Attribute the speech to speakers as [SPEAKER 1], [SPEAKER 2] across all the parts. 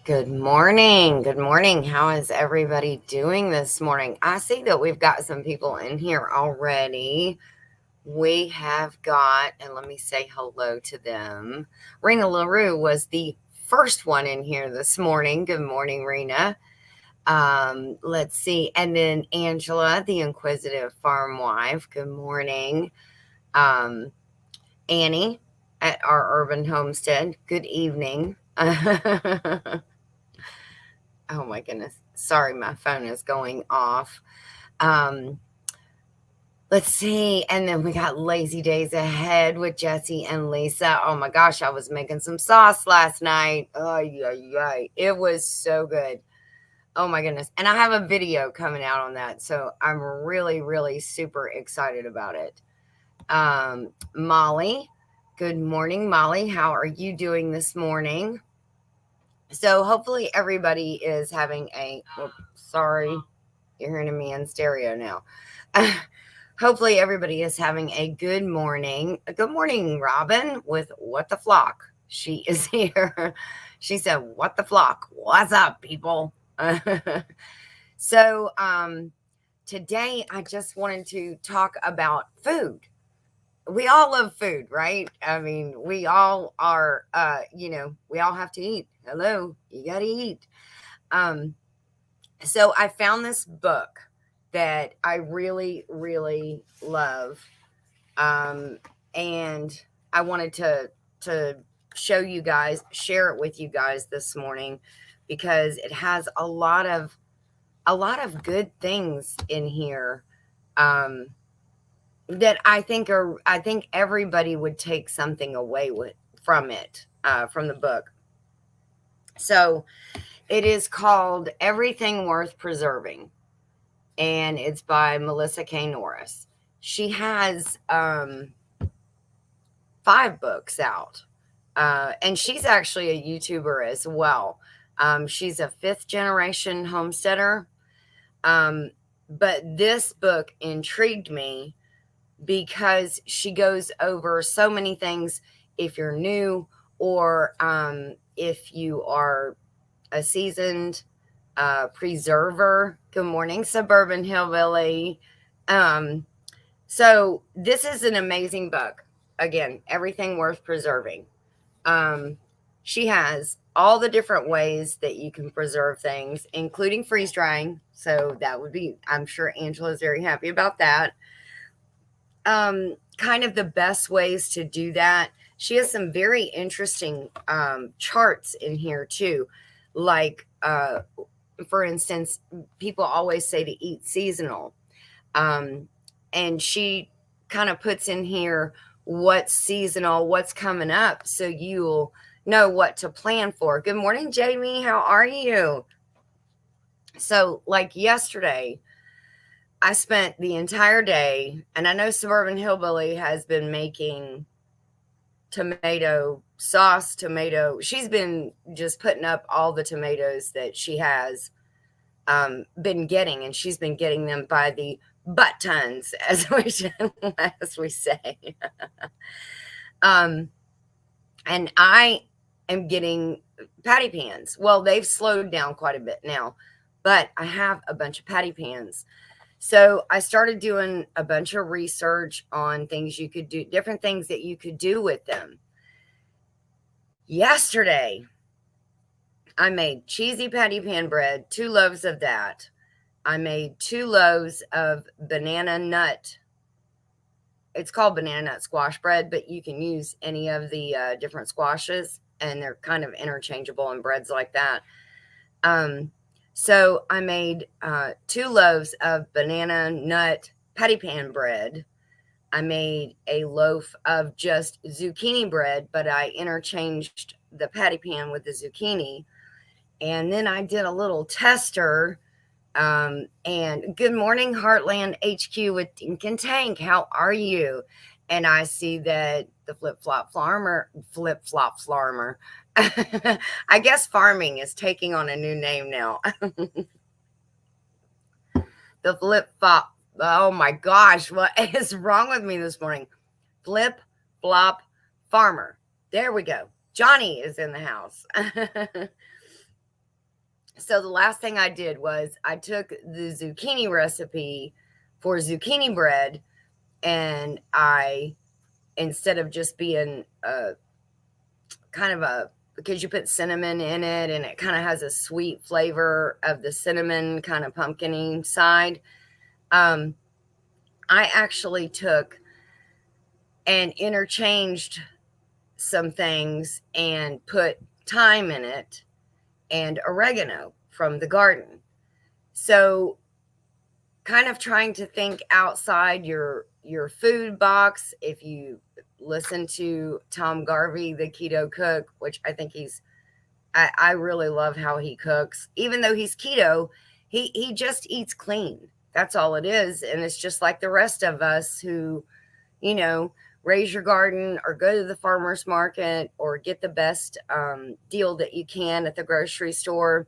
[SPEAKER 1] Good morning. Good morning. How is everybody doing this morning? I see that we've got some people in here already. We have got, and let me say hello to them. Rena LaRue was the first one in here this morning. Good morning, Rena. Let's see. And then Angela, the inquisitive farm wife. Good morning. Um, Annie at our urban homestead. Good evening. Oh my goodness. Sorry, my phone is going off. Um, let's see. And then we got lazy days ahead with Jesse and Lisa. Oh my gosh, I was making some sauce last night. Oh yeah. It was so good. Oh my goodness. And I have a video coming out on that. So I'm really, really super excited about it. Molly. Good morning, Molly. How are you doing this morning? So hopefully everybody is having sorry, you're hearing me in stereo now. Hopefully everybody is having a good morning. Good morning, Robin with What the Flock. She is here. She said, "What the flock? What's up, people?" so today I just wanted to talk about food. We all love food, right? I mean, we all are, we all have to eat. Hello, you got to eat. Um, so I found this book that I really, really love. Um, and I wanted to show you guys, share it with you guys this morning because it has a lot of good things in here. Um, that I think everybody would take something away from it, from the book. So it is called Everything Worth Preserving, and it's by Melissa K. Norris. She has 5 books out, and she's actually a YouTuber as well. She's a 5th generation homesteader, but this book intrigued me because she goes over so many things. If you're new, or if you are a seasoned preserver. Good morning, Suburban Hillbilly. Um, so this is an amazing book. Again, Everything Worth Preserving. She has all the different ways that you can preserve things, including freeze drying. So that would be, I'm sure Angela's very happy about that. Kind of the best ways to do that. She has some very interesting charts in here too. Like, for instance, people always say to eat seasonal. And she kind of puts in here what's seasonal, what's coming up, so you'll know what to plan for. Good morning, Jamie. How are you? So, like yesterday, I spent the entire day, and I know Suburban Hillbilly has been making tomato sauce, She's been just putting up all the tomatoes that she has been getting, and she's been getting them by the butt tons, as we say. um, and I am getting patty pans. Well, they've slowed down quite a bit now, but I have a bunch of patty pans. So I started doing a bunch of research on things you could do, different things that you could do with them. Yesterday, I made cheesy patty pan bread, 2 loaves of that. I made 2 loaves of banana nut. It's called banana nut squash bread, but you can use any of the different squashes, and they're kind of interchangeable in breads like that. So I made 2 loaves of banana nut patty pan bread. I made a loaf of just zucchini bread, but I interchanged the patty pan with the zucchini. And then I did a little tester. And good morning, Heartland HQ with Dink and Tank. How are you? And I see that the flip flop farmer. I guess farming is taking on a new name now. The flip flop. Oh my gosh, what is wrong with me this morning? Flip flop farmer. There we go. Johnny is in the house. So the last thing I did was I took the zucchini recipe for zucchini bread, and I, instead of just being a kind of a, because you put cinnamon in it and it kind of has a sweet flavor of the cinnamon kind of pumpkiny side. Um, I actually took and interchanged some things and put thyme in it and oregano from the garden. So kind of trying to think outside your food box. If you listen to Tom Garvey, the keto cook, which I think I really love how he cooks. Even though he's keto, he just eats clean. That's all it is. And it's just like the rest of us who, you know, raise your garden or go to the farmer's market or get the best deal that you can at the grocery store.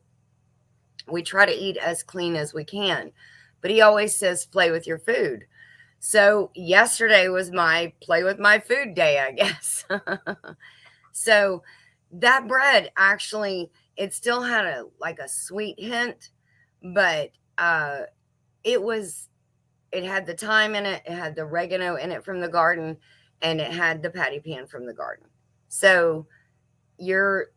[SPEAKER 1] We try to eat as clean as we can. But he always says, play with your food. So yesterday was my play with my food day, I guess. So that bread actually, it still had a like a sweet hint, but it was, it had the thyme in it, it had the oregano in it from the garden, and it had the patty pan from the garden. So you're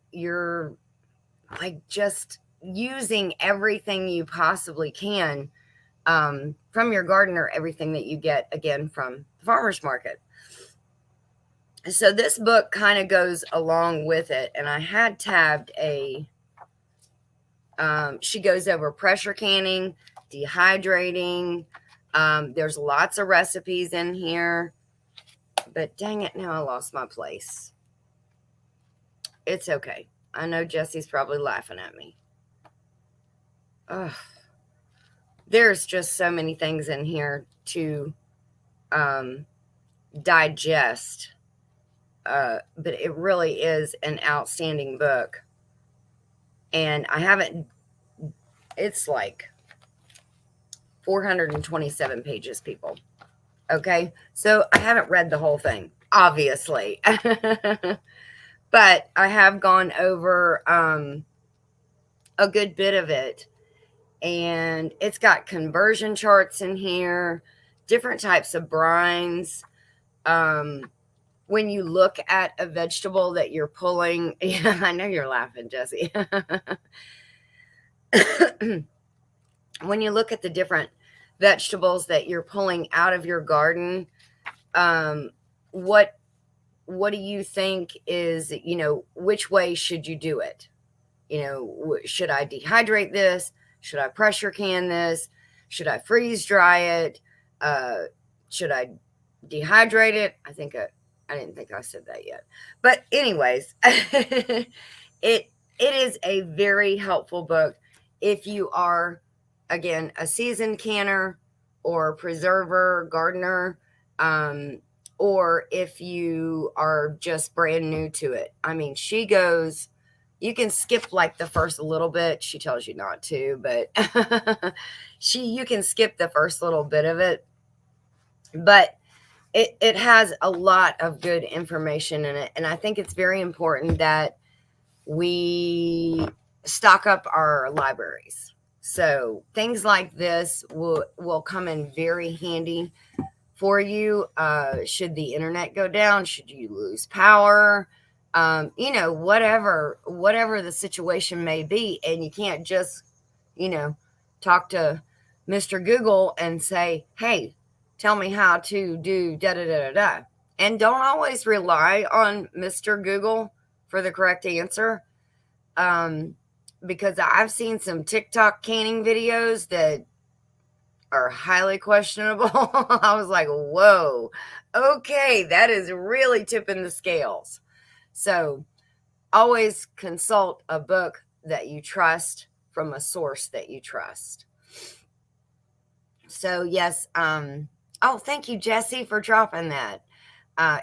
[SPEAKER 1] like just using everything you possibly can from your garden, or everything that you get again from the farmer's market. So this book kind of goes along with it, and I had tabbed a she goes over pressure canning, dehydrating. There's lots of recipes in here, but dang it, now I lost my place. It's okay. I know Jesse's probably laughing at me. Ugh. There's just so many things in here to digest. But it really is an outstanding book. And I haven't, it's like 427 pages, people. Okay. So I haven't read the whole thing, obviously. But I have gone over a good bit of it. And it's got conversion charts in here, different types of brines. When you look at a vegetable that you're pulling, yeah, I know you're laughing, Jesse. When you look at the different vegetables that you're pulling out of your garden, what do you think is, which way should you do it? Should I dehydrate this? Should I pressure can this? Should I freeze dry it? Should I dehydrate it? I didn't think I said that yet. But anyways, it is a very helpful book if you are, again, a seasoned canner or preserver, gardener, or if you are just brand new to it. I mean, she goes, you can skip like the first little bit. She tells you not to, but you can skip the first little bit of it. But it has a lot of good information in it. And I think it's very important that we stock up our libraries. So things like this will come in very handy for you. Should the internet go down, should you lose power, whatever the situation may be, and you can't just, talk to Mr. Google and say, hey, tell me how to do da da da da da. And don't always rely on Mr. Google for the correct answer. Because I've seen some TikTok canning videos that are highly questionable. I was like, whoa, okay, that is really tipping the scales. So always consult a book that you trust from a source that you trust. So yes, thank you, Jesse, for dropping that.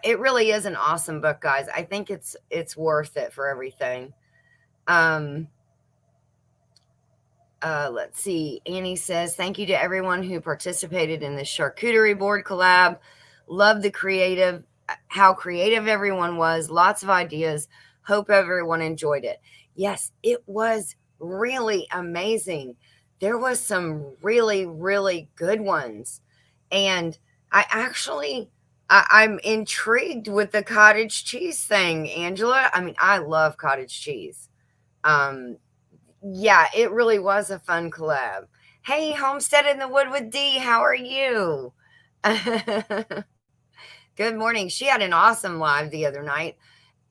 [SPEAKER 1] It really is an awesome book, guys. I think it's worth it for everything. Let's see. Annie says, thank you to everyone who participated in the charcuterie board collab. Love how creative everyone was. Lots of ideas. Hope everyone enjoyed it. Yes, it was really amazing. There was some really, really good ones. And I actually, I'm intrigued with the cottage cheese thing, Angela. I mean, I love cottage cheese. Um, yeah, it really was a fun collab. Hey, Homestead in the Wood with D, how are you? Good morning. She had an awesome live the other night.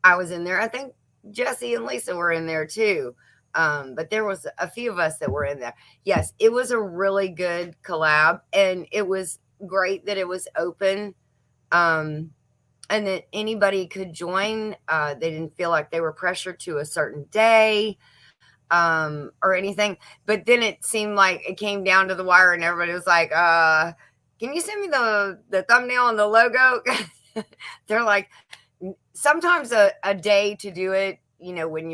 [SPEAKER 1] I was in there. I think Jesse and Lisa were in there too. But there was a few of us that were in there. Yes, it was a really good collab, and it was great that it was open, um, and that anybody could join. They didn't feel like they were pressured to a certain day, or anything. But then it seemed like it came down to the wire, and everybody was like, "Can you send me the thumbnail and the logo?" They're like, sometimes a day to do it, when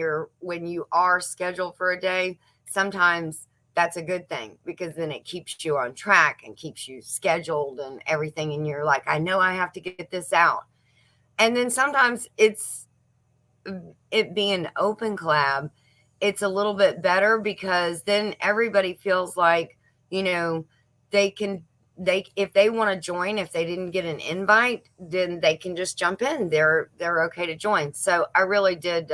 [SPEAKER 1] you are scheduled for a day, sometimes that's a good thing, because then it keeps you on track and keeps you scheduled and everything, and you're like, I know I have to get this out. And then sometimes it being open collab, it's a little bit better, because then everybody feels like, you know, they can, they if they want to join, if they didn't get an invite, then they can just jump in. They're okay to join. So I really did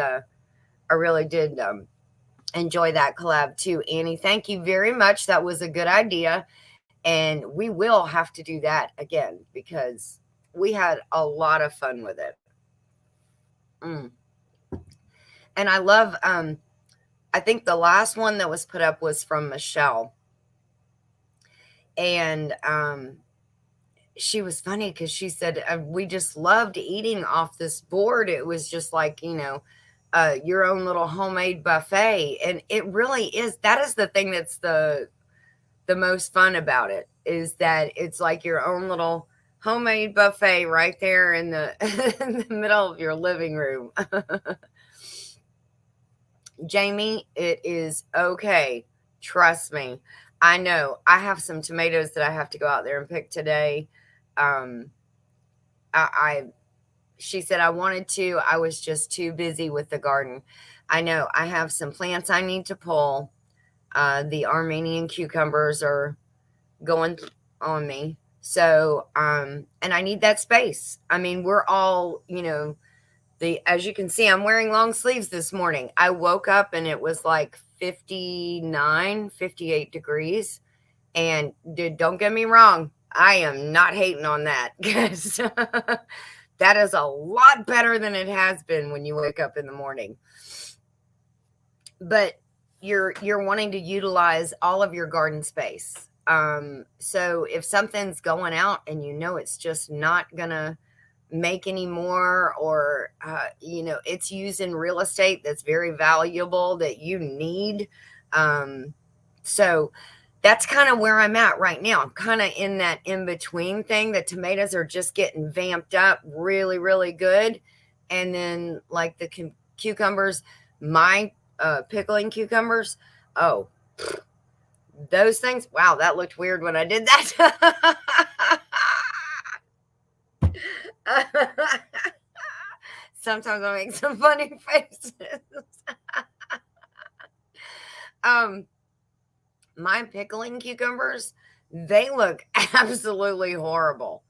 [SPEAKER 1] enjoy that collab too, Annie. Thank you very much. That was a good idea, and we will have to do that again, because we had a lot of fun with it. Mm. And I love, I think the last one that was put up was from Michelle. And she was funny, because she said, we just loved eating off this board. It was just like, your own little homemade buffet. And it really is. That is the thing that's the most fun about it, is that it's like your own little homemade buffet right there in the, in the middle of your living room. Jamie, it is okay. Trust me. I know. I have some tomatoes that I have to go out there and pick today. Um, I She said I wanted to. I was just too busy with the garden. I know. I have some plants I need to pull. The Armenian cucumbers are going on me. So, and I need that space. I mean, we're all, as you can see, I'm wearing long sleeves this morning. I woke up and it was like 59, 58 degrees. And dude, don't get me wrong, I am not hating on that, because that is a lot better than it has been when you wake up in the morning. But you're wanting to utilize all of your garden space. So if something's going out and it's just not gonna make any more, or it's using real estate that's very valuable that you need, so that's kind of where I'm at right now. I'm kind of in that in between thing. The tomatoes are just getting vamped up really, really good. And then, like the cucumbers, my pickling cucumbers, oh, those things, wow, that looked weird when I did that. Sometimes I make some funny faces. My pickling cucumbers, they look absolutely horrible.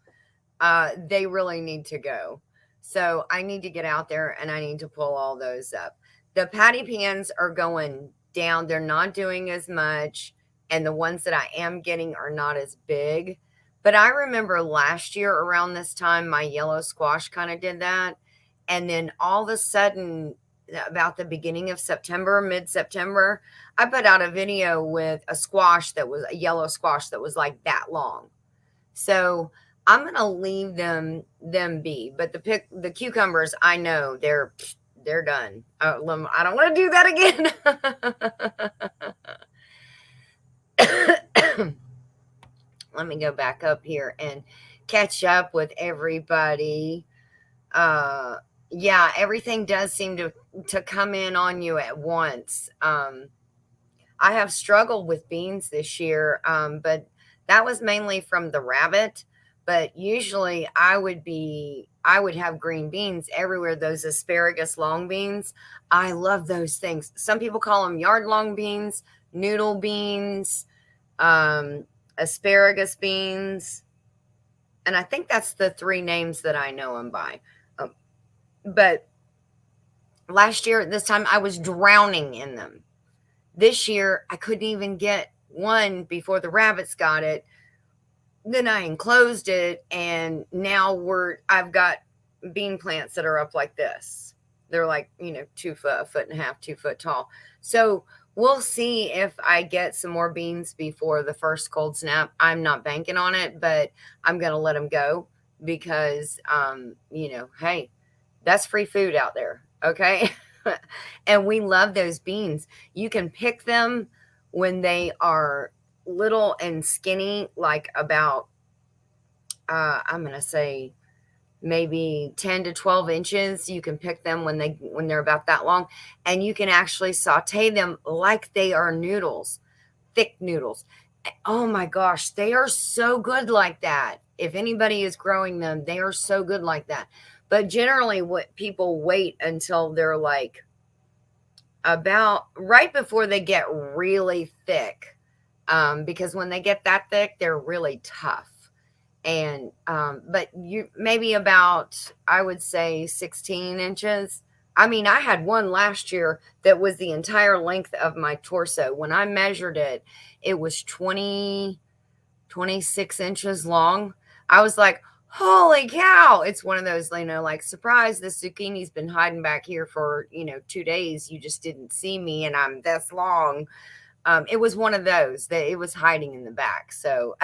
[SPEAKER 1] They really need to go. So I need to get out there and I need to pull all those up. The patty pans are going down. They're not doing as much. And the ones that I am getting are not as big. But I remember last year around this time, my yellow squash kind of did that. And then all of a sudden, about the beginning of September, mid-September, I put out a video with a squash that was a yellow squash that was like that long. So I'm gonna leave them be. But the cucumbers, I know they're done. I don't want to do that again. Let me go back up here and catch up with everybody. Yeah, everything does seem to come in on you at once. I have struggled with beans this year, but that was mainly from the rabbit. But usually I would have green beans everywhere. Those asparagus long beans, I love those things. Some people call them yard long beans, noodle beans, um, asparagus beans, and I think that's the three names that I know them by. Um, but last year at this time, I was drowning in them. This year, I couldn't even get one before the rabbits got it. Then I enclosed it, and now I've got bean plants that are up like this. They're like, 2 foot, a foot and a half, 2 foot tall. So we'll see if I get some more beans before the first cold snap. I'm not banking on it, but I'm gonna let them go because hey, that's free food out there. Okay. And we love those beans. You can pick them when they are little and skinny, like about I'm gonna say maybe 10 to 12 inches. You can pick them when they're about that long, and you can actually saute them like they are noodles, thick noodles. Oh my gosh, they are so good like that. If anybody is growing them, they are so good like that. But generally, what people wait until they're like about right before they get really thick, because when they get that thick, they're really tough. And but you maybe about, I would say, 16 inches. I mean, I had one last year that was the entire length of my torso. When I measured it, it was 26 inches long. I was like, holy cow. It's one of those, like, surprise, the zucchini's been hiding back here for 2 days. You just didn't see me, and I'm this long. It was one of those that it was hiding in the back. So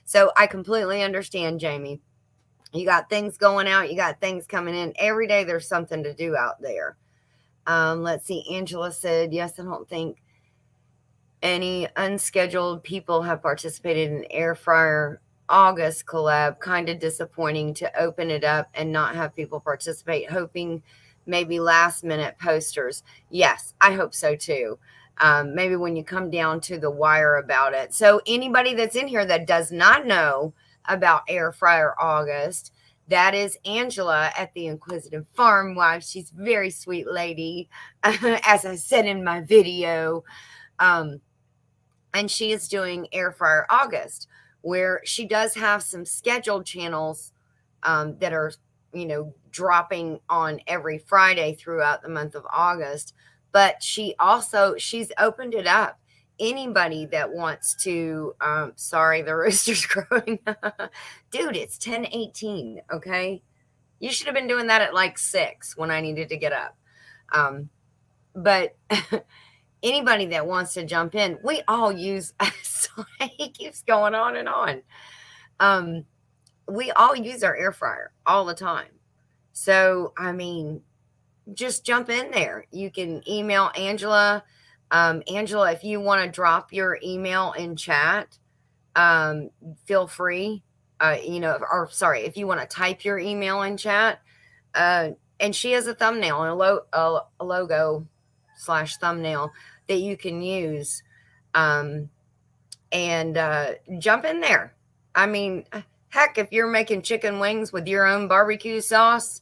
[SPEAKER 1] so I completely understand, Jamie. You got things going out, you got things coming in. Every day there's something to do out there. Let's see. Angela said, yes, I don't think any unscheduled people have participated in Air Fryer August collab. Kind of disappointing to open it up and not have people participate, hoping maybe last minute posters. Yes, I hope so too. Maybe when you come down to the wire about it. So anybody that's in here that does not know about Air Fryer August, that is Angela at the Inquisitive Farm Wife. She's a very sweet lady, as I said in my video. And she is doing Air Fryer August, where she does have some scheduled channels that are, dropping on every Friday throughout the month of August. But she's opened it up. Anybody that wants to, sorry, the rooster's crowing. Dude, it's 10:18. Okay. You should have been doing that at like 6 when I needed to get up. But anybody that wants to jump in, we all use, he keeps going on and on. We all use our air fryer all the time. So, I mean, just jump in there. You can email Angela. Angela, if you want to drop your email in chat, feel free. Or sorry, if you want to type your email in chat, and she has a thumbnail and a logo / thumbnail that you can use, and jump in there. I mean, heck, if you're making chicken wings with your own barbecue sauce,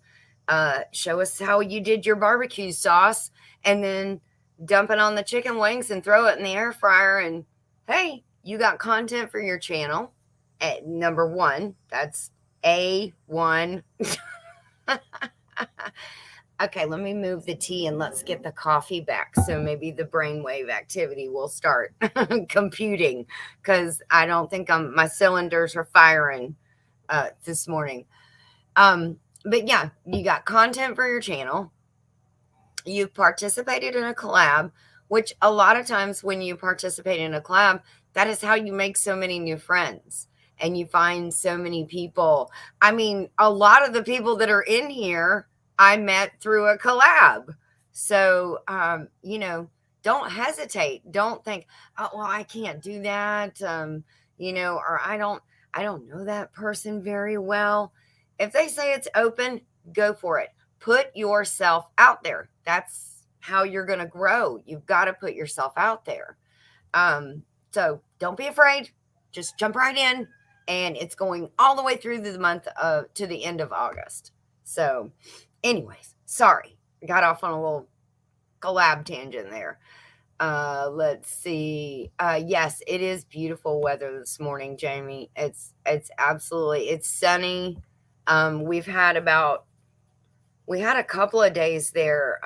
[SPEAKER 1] show us how you did your barbecue sauce, and then dump it on the chicken wings and throw it in the air fryer. And hey, you got content for your channel. At number one, that's A1. Okay, let me move the tea and let's get the coffee back. So maybe the brainwave activity will start computing, because I don't think my cylinders are firing this morning. But yeah, you got content for your channel. You've participated in a collab, which a lot of times when you participate in a collab, that is how you make so many new friends and you find so many people. I mean, a lot of the people that are in here, I met through a collab. So, don't hesitate. Don't think, oh, well, I can't do that. Or I don't know that person very well. If they say it's open, go for it. Put yourself out there. That's how you're going to grow. You've got to put yourself out there. So don't be afraid. Just jump right in and it's going all the way through the month of to the end of August. So, anyways, sorry, got off on a little collab tangent there. Let's see. Yes, it is beautiful weather this morning, Jamie. It's absolutely, it's sunny. We've had about, we had a couple of days there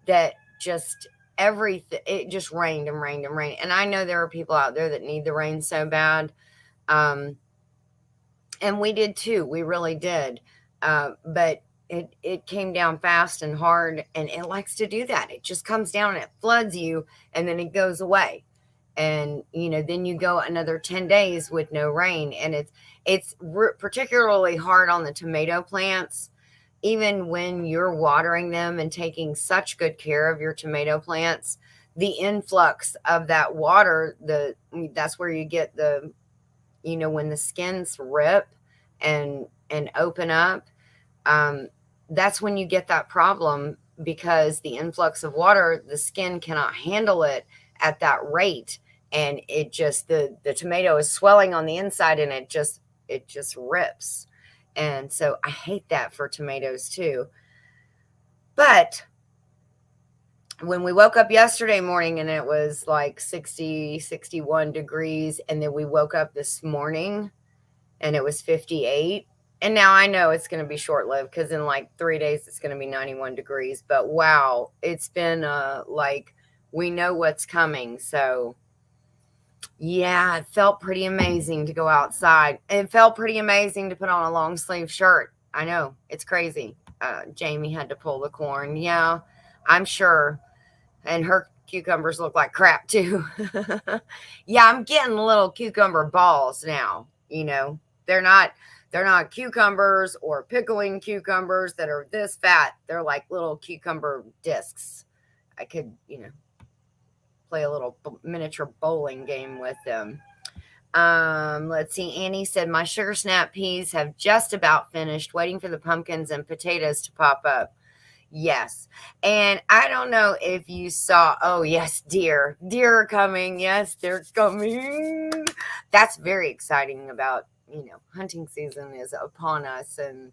[SPEAKER 1] that just everything, it just rained and rained and rained. And I know there are people out there that need the rain so bad. Um, and we did too. We really did. But it came down fast and hard, and it likes to do that. It just comes down and it floods you, and then it goes away. And then you go another 10 days with no rain, and it's particularly hard on the tomato plants. Even when you're watering them and taking such good care of your tomato plants, the influx of that water, that's where you get the, when the skins rip and open up, that's when you get that problem, because the influx of water, the skin cannot handle it at that rate, and it just, the tomato is swelling on the inside, and it just rips. And so I hate that for tomatoes too. But when we woke up yesterday morning and it was like 60, 61 degrees, and then we woke up this morning and it was 58. And now I know it's going to be short-lived, because in like 3 days it's going to be 91 degrees. But wow, it's been like, we know what's coming. So yeah, it felt pretty amazing to go outside. It felt pretty amazing to put on a long sleeve shirt. I know, it's crazy. Jamie had to pull the corn. Yeah, I'm sure. And her cucumbers look like crap too. Yeah, I'm getting little cucumber balls now. They're not cucumbers or pickling cucumbers that are this fat. They're like little cucumber discs. I could, play a little miniature bowling game with them. Let's see. Annie said, my sugar snap peas have just about finished, waiting for the pumpkins and potatoes to pop up. Yes. And I don't know if you saw, oh yes, deer are coming. Yes, they're coming. That's very exciting about, hunting season is upon us. And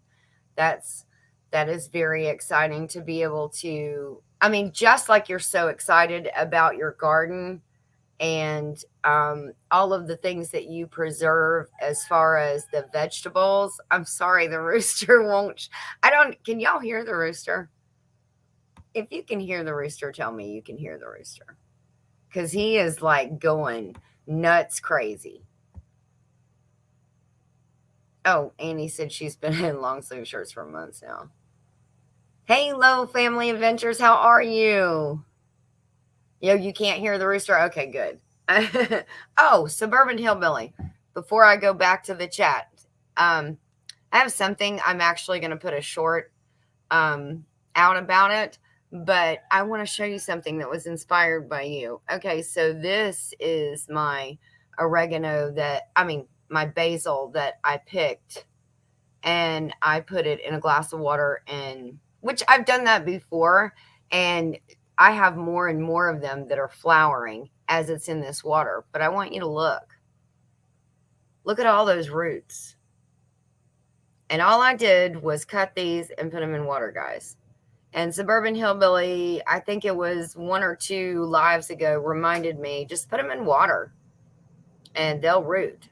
[SPEAKER 1] that is very exciting to be able to, just like you're so excited about your garden and all of the things that you preserve as far as the vegetables. I'm sorry, the rooster won't. Can y'all hear the rooster? If you can hear the rooster, tell me you can hear the rooster. Because he is like going nuts crazy. Oh, Annie said she's been in long sleeve shirts for months now. Hey, Low Family Adventures, how are you? You can't hear the rooster? Okay, good. Oh, Suburban Hillbilly. Before I go back to the chat, I have something. I'm actually going to put a short out about it, but I want to show you something that was inspired by you. Okay, so this is my oregano my basil that I picked, and I put it in a glass of water, and which I've done that before, and I have more and more of them that are flowering as it's in this water. But I want you to look at all those roots. And all I did was cut these and put them in water, guys. And Suburban Hillbilly, I think it was 1 or 2 lives ago, reminded me, just put them in water and they'll root.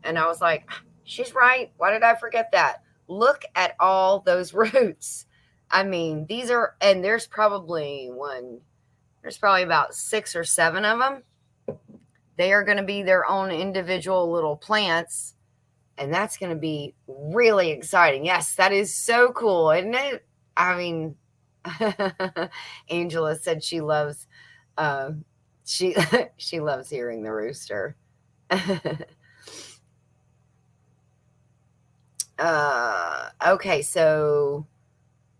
[SPEAKER 1] And I was like, she's right. Why did I forget that? Look at all those roots. These are, and there's probably about 6 or 7 of them. They are going to be their own individual little plants. And that's going to be really exciting. Yes, that is so cool, isn't it? Angela said she loves, she loves hearing the rooster. Okay, so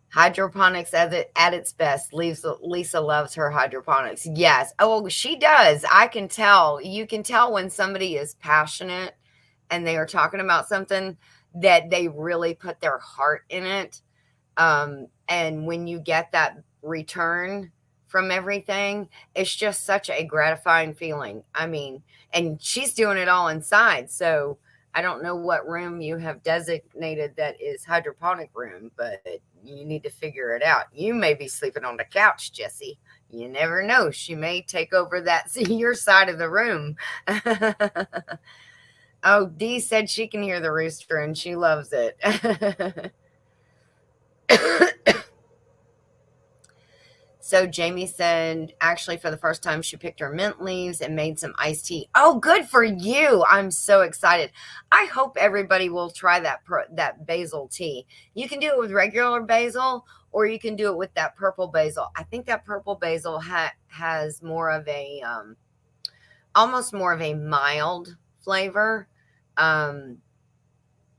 [SPEAKER 1] hydroponics at its best. Lisa loves her hydroponics. Yes. Oh, she does. I can tell. You can tell when somebody is passionate and they are talking about something that they really put their heart in it. And when you get that return from everything, it's just such a gratifying feeling. And she's doing it all inside. So, I don't know what room you have designated that is hydroponic room, but you need to figure it out. You may be sleeping on the couch, Jesse. You never know. She may take over that your side of the room. Oh, Dee said she can hear the rooster and she loves it. So Jamie said, actually, for the first time, she picked her mint leaves and made some iced tea. Oh, good for you! I'm so excited. I hope everybody will try that basil tea. You can do it with regular basil, or you can do it with that purple basil. I think that purple basil has more of a almost more of a mild flavor. Um,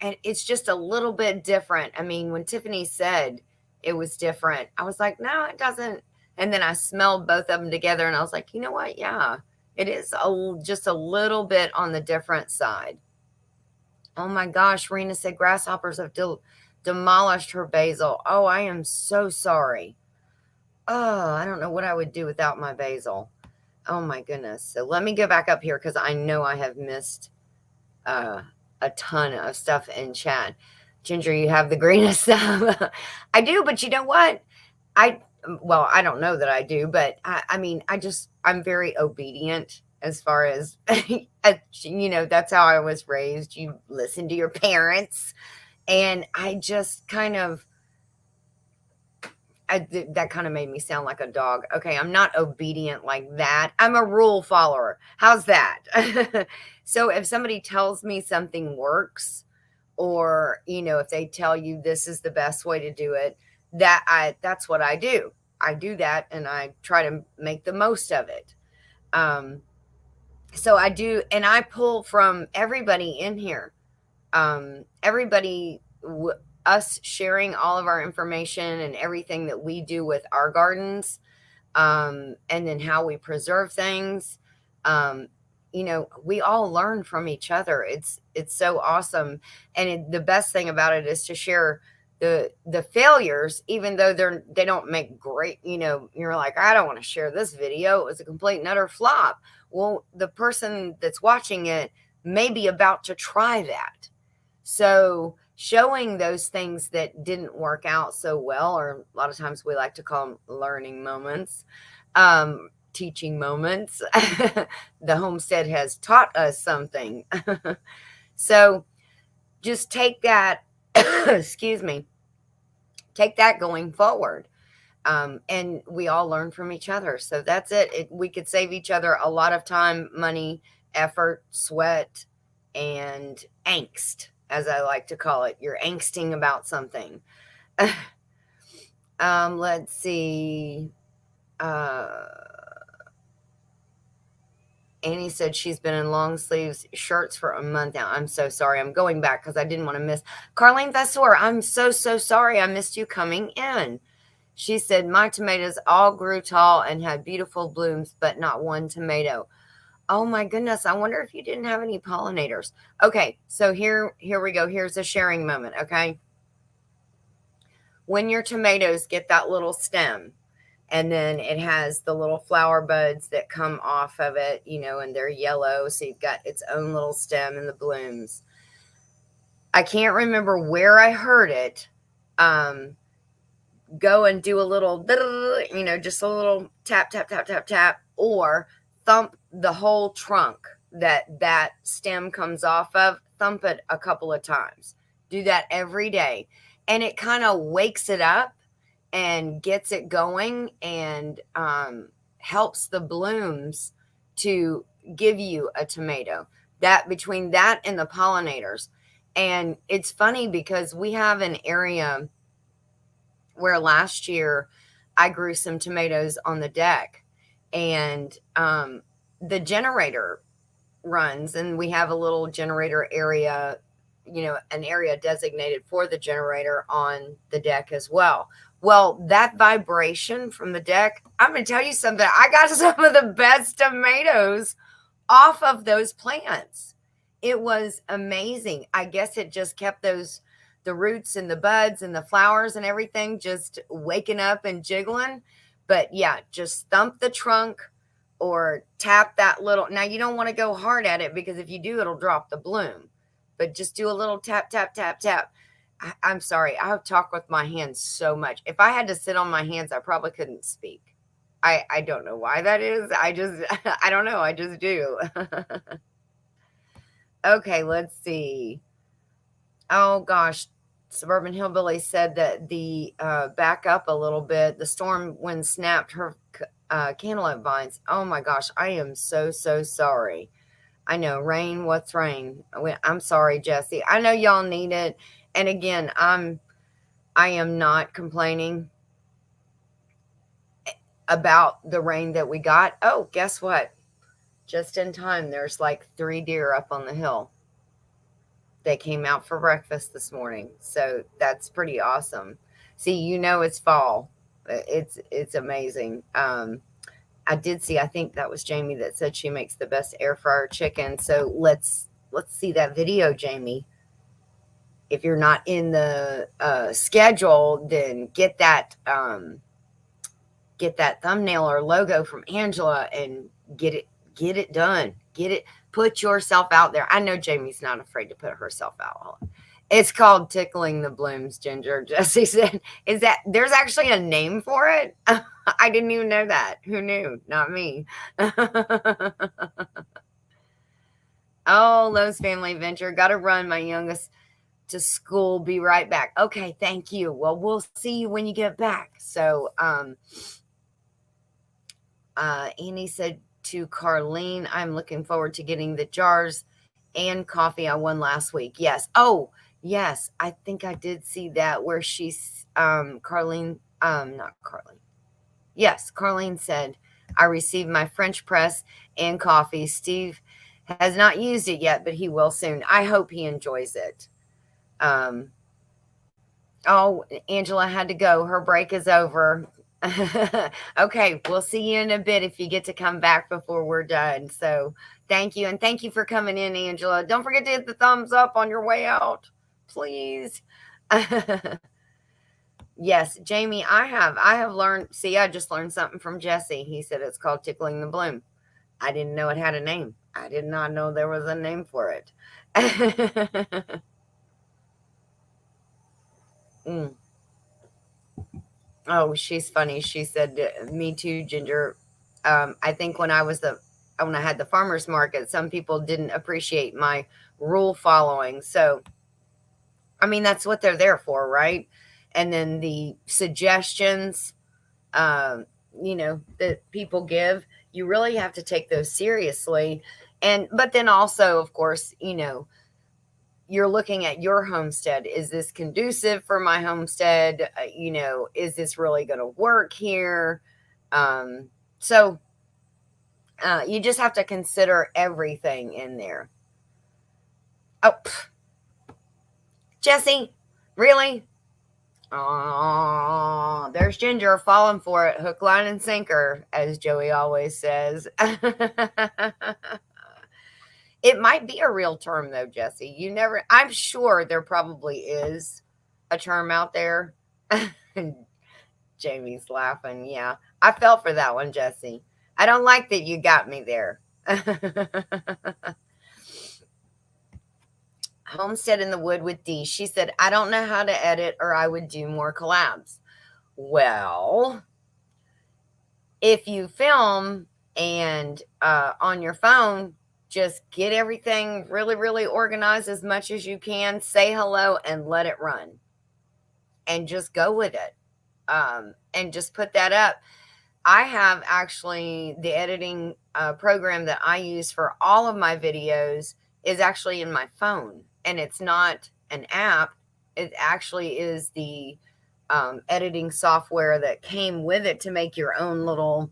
[SPEAKER 1] and it's just a little bit different. I mean, when Tiffany said it was different, I was like, no, it doesn't. And then I smelled both of them together and I was like, you know what? Yeah, it is just a little bit on the different side. Oh my gosh, Rena said grasshoppers have demolished her basil. Oh, I am so sorry. Oh, I don't know what I would do without my basil. Oh my goodness. So let me go back up here because I know I have missed uh, a ton of stuff in chat. Ginger, you have the greenest stuff. I do, but you know what? Well, I don't know that I do, but I mean, I'm very obedient as far as, that's how I was raised. You listen to your parents. And I just kind of, that kind of made me sound like a dog. Okay, I'm not obedient like that. I'm a rule follower. How's that? So if somebody tells me something works, or if they tell you this is the best way to do it, that's what I do. I do that and I try to make the most of it. So I do, and I pull from everybody in here. Everybody, us sharing all of our information and everything that we do with our gardens, and then how we preserve things. We all learn from each other. It's so awesome, and the best thing about it is to share the failures, even though they don't make great. You're like, I don't want to share this video. It was a complete and utter flop. Well, the person that's watching it may be about to try that. So showing those things that didn't work out so well, or a lot of times we like to call them learning moments, teaching moments. The homestead has taught us something. So just take that, excuse me, take that going forward. And we all learn from each other. So that's it. We could save each other a lot of time, money, effort, sweat, and angst, as I like to call it. You're angsting about something. Let's see. Annie said she's been in long sleeves shirts for a month now. I'm so sorry. I'm going back because I didn't want to miss. Carlene Vasseur, I'm so sorry. I missed you coming in. She said, my tomatoes all grew tall and had beautiful blooms, but not one tomato. Oh my goodness. I wonder if you didn't have any pollinators. Okay. So here we go. Here's a sharing moment. Okay. When your tomatoes get that little stem, and then it has the little flower buds that come off of it, and they're yellow. So you've got its own little stem and the blooms. I can't remember where I heard it. Go and do a little, just a little tap, tap, tap, tap, tap, or thump the whole trunk that stem comes off of. Thump it a couple of times. Do that every day. And it kind of wakes it up and gets it going, and helps the blooms to give you a tomato. That between that and the pollinators. And it's funny because we have an area where last year I grew some tomatoes on the deck, and the generator runs, and we have a little generator area, an area designated for the generator on the deck as well. Well, that vibration from the deck, I'm going to tell you something. I got some of the best tomatoes off of those plants. It was amazing. I guess it just kept the roots and the buds and the flowers and everything just waking up and jiggling. But yeah, just thump the trunk or tap that little. Now, you don't want to go hard at it because if you do, it'll drop the bloom. but just do a little tap, tap, tap, tap. I'm sorry. I have talked with my hands so much. If I had to sit on my hands, I probably couldn't speak. I don't know why that is. I just, I don't know. I just do. Okay, let's see. Oh gosh, Suburban Hillbilly said that the back up a little bit. The storm wind snapped her cantaloupe vines. Oh my gosh, I am so sorry. I know rain. What's rain? I'm sorry, Jesse. I know y'all need it. And again, I am not complaining about the rain that we got. Oh, guess what? Just in time, there's like 3 deer up on the hill. They came out for breakfast this morning. So that's pretty awesome. See, it's fall. It's amazing. I did see, I think that was Jamie that said she makes the best air fryer chicken. So let's see that video, Jamie. If you're not in the schedule, then get that thumbnail or logo from Angela and get it done. Put yourself out there. I know Jamie's not afraid to put herself out. It's called Tickling the Blooms, Ginger. Jesse said, there's actually a name for it? I didn't even know that. Who knew? Not me. Oh, Lowe's Family Venture. Got to run my youngest to school. Be right back. Okay, thank you. Well, we'll see you when you get back. So, Annie said to Carlene, I'm looking forward to getting the jars and coffee I won last week. Yes. Oh, yes. I think I did see that where she's, Carlene, not Carlene. Yes, Carlene said, I received my French press and coffee. Steve has not used it yet, but he will soon. I hope he enjoys it. Oh, Angela had to go. Her break is over. Okay, we'll see you in a bit if you get to come back before we're done. So thank you. And thank you for coming in, Angela. Don't forget to hit the thumbs up on your way out, please. Yes, Jamie, I have learned. See, I just learned something from Jesse. He said it's called Tickling the Bloom. I didn't know it had a name. I did not know there was a name for it. Mm. Oh, she's funny. She said, "Me too, Ginger." I think when I had the farmers market, some people didn't appreciate my rule following. So, I mean, that's what they're there for, right? And then the suggestions, that people give, you really have to take those seriously. But then also, of course, you're looking at your homestead. Is this conducive for my homestead? Is this really going to work here? So you just have to consider everything in there. Oh, Jesse, really? Oh, there's Ginger falling for it, hook, line, and sinker, as Joey always says. It might be a real term though, Jesse. I'm sure there probably is a term out there. Jamie's laughing. Yeah, I fell for that one, Jesse. I don't like that you got me there. Homestead in the Wood with D. She said, I don't know how to edit or I would do more collabs. Well, if you film and on your phone, just get everything really, really organized as much as you can. Say hello and let it run. And just go with it. And just put that up. I have actually the editing program that I use for all of my videos is actually in my phone. And it's not an app. It actually is the editing software that came with it to make your own little,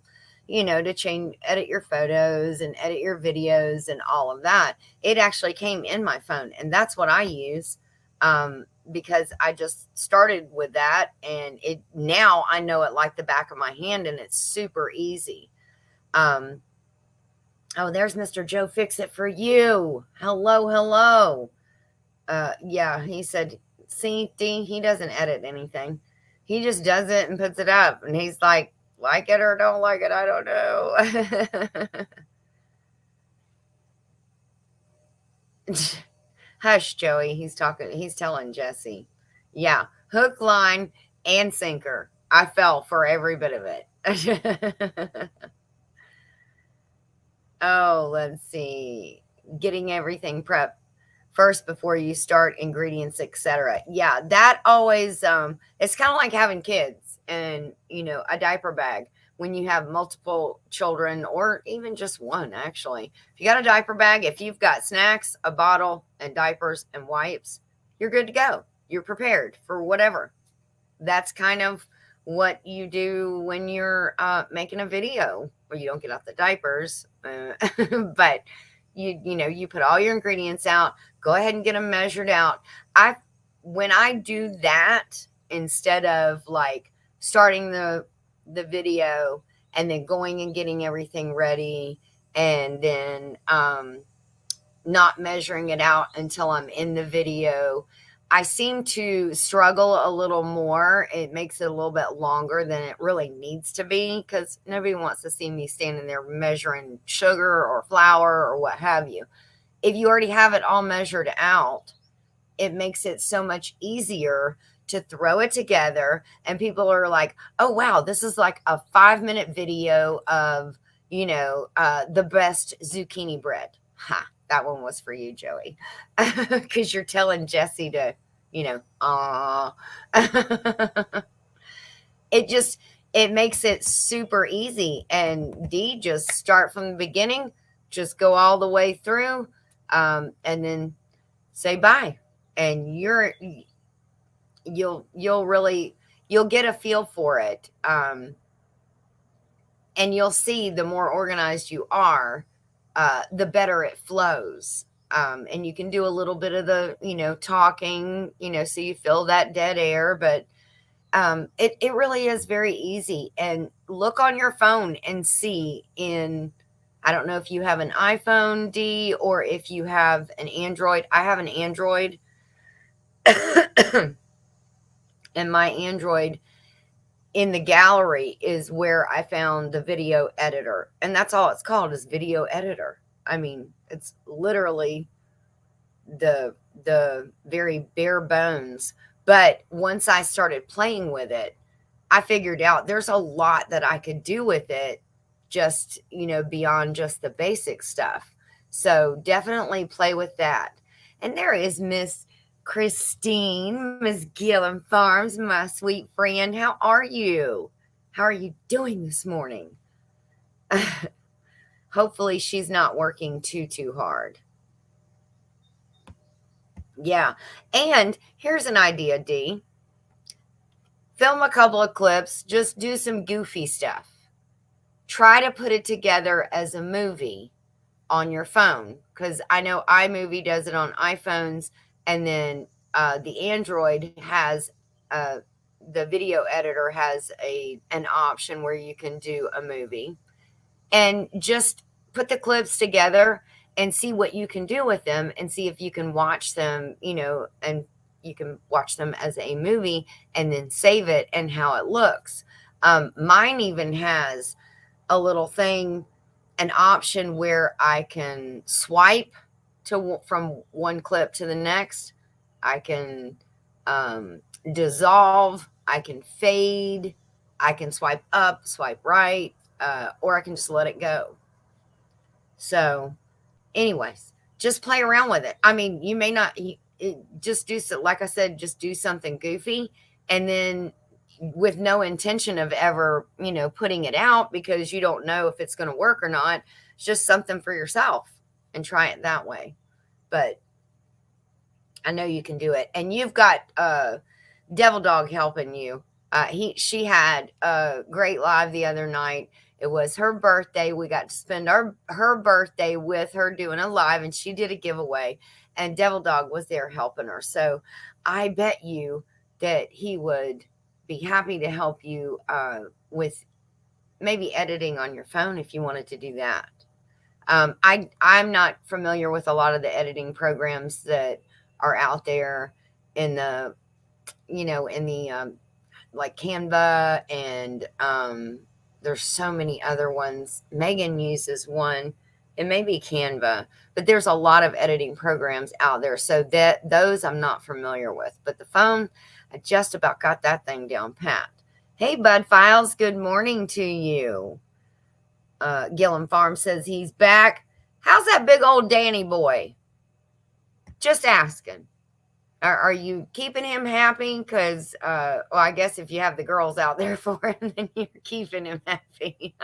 [SPEAKER 1] to edit your photos and edit your videos and all of that. It actually came in my phone, and that's what I use because I just started with that, and now I know it like the back of my hand, and it's super easy. Oh, there's Mr. Joe Fix It for you. Hello. Yeah, he said, see, D, he doesn't edit anything. He just does it and puts it up. And he's like it or don't like it, I don't know. Hush, Joey. He's telling Jesse. Yeah. Hook, line, and sinker. I fell for every bit of it. Oh, let's see. Getting everything prepped first before you start ingredients, etc. Yeah, that always it's kind of like having kids and, a diaper bag when you have multiple children or even just one actually. If you got a diaper bag, if you've got snacks, a bottle, and diapers and wipes, you're good to go. You're prepared for whatever. That's kind of what you do when you're making a video where you don't get out the diapers, but you put all your ingredients out. Go ahead and get them measured out. When I do that, instead of like starting the video and then going and getting everything ready and then not measuring it out until I'm in the video, I seem to struggle a little more. It makes it a little bit longer than it really needs to be because nobody wants to see me standing there measuring sugar or flour or what have you. If you already have it all measured out, it makes it so much easier to throw it together. And people are like, oh, wow, this is like a 5-minute video of, the best zucchini bread. Ha. That one was for you, Joey, because you're telling Jesse to, it it makes it super easy. And D, just start from the beginning, just go all the way through, and then say bye. And you'll get a feel for it. And you'll see the more organized you are, the better it flows. And you can do a little bit of the, talking, so you fill that dead air. But it really is very easy. And look on your phone and see I don't know if you have an iPhone, D, or if you have an Android. I have an Android. And my Android, in the gallery is where I found the video editor. And that's all it's called, is video editor. I mean, it's literally the very bare bones. But once I started playing with it, I figured out there's a lot that I could do with it, just, beyond just the basic stuff. So definitely play with that. And there is Miss Christine, Miss Gillen Farms, my sweet friend. How are you? How are you doing this morning? Hopefully she's not working too hard. Yeah. And here's an idea, D. Film a couple of clips, just do some goofy stuff. Try to put it together as a movie on your phone, because I know iMovie does it on iPhones, and then the Android has the video editor has an option where you can do a movie, and just put the clips together and see what you can do with them, and see if you can watch them, and you can watch them as a movie and then save it and how it looks. Mine even has a little thing, an option where I can swipe from one clip to the next. I can dissolve, I can fade, I can swipe up, swipe right, or I can just let it go. So anyways, just play around with it. I mean, you may not just do so, like I said, just do something goofy, and then with no intention of ever, putting it out, because you don't know if it's going to work or not. It's just something for yourself and try it that way. But I know you can do it. And you've got Devil Dog helping you. She had a great live the other night. It was her birthday. We got to spend her birthday with her doing a live, and she did a giveaway, and Devil Dog was there helping her. So I bet you that he would be happy to help you with maybe editing on your phone if you wanted to do that. I'm not familiar with a lot of the editing programs that are out there in the, like Canva, and there's so many other ones. Megan uses one. It may be Canva, but there's a lot of editing programs out there. So that those I'm not familiar with. But the phone, I just about got that thing down pat. Hey, Bud Files, good morning to you. Gillum Farm says he's back. How's that big old Danny boy? Just asking. Are you keeping him happy? Because, well, I guess if you have the girls out there for him, then you're keeping him happy.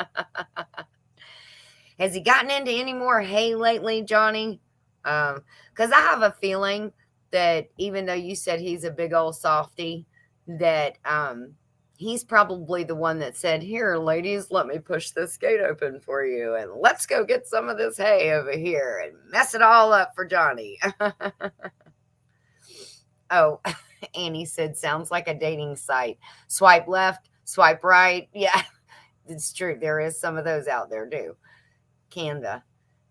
[SPEAKER 1] Has he gotten into any more hay lately, Johnny? Because I have a feeling that even though you said he's a big old softy, that he's probably the one that said, "Here, ladies, let me push this gate open for you, and let's go get some of this hay over here and mess it all up for Johnny." Oh, Annie said, sounds like a dating site. Swipe left, swipe right. Yeah, it's true. There is some of those out there, too. Canva.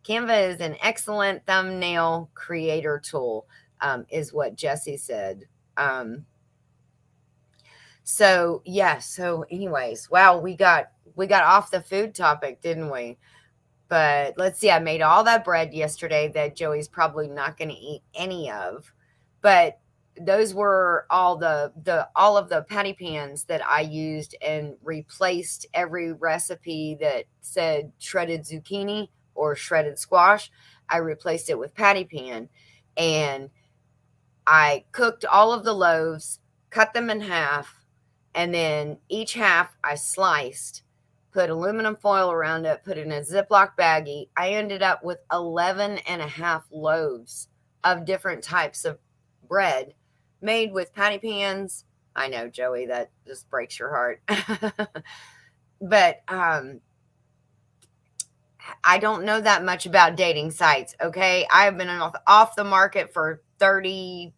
[SPEAKER 1] Canva is an excellent thumbnail creator tool, is what Jesse said. So yeah. So, anyways, wow, we got off the food topic, didn't we? But let's see. I made all that bread yesterday that Joey's probably not going to eat any of, but those were all of the patty pans that I used and replaced every recipe that said shredded zucchini or shredded squash. I replaced it with patty pan, and I cooked all of the loaves, cut them in half, and then each half I sliced, put aluminum foil around it, put it in a Ziploc baggie. I ended up with 11 and a half loaves of different types of bread made with patty pans. I know, Joey, that just breaks your heart. But I don't know that much about dating sites, okay? I've been off the market for 31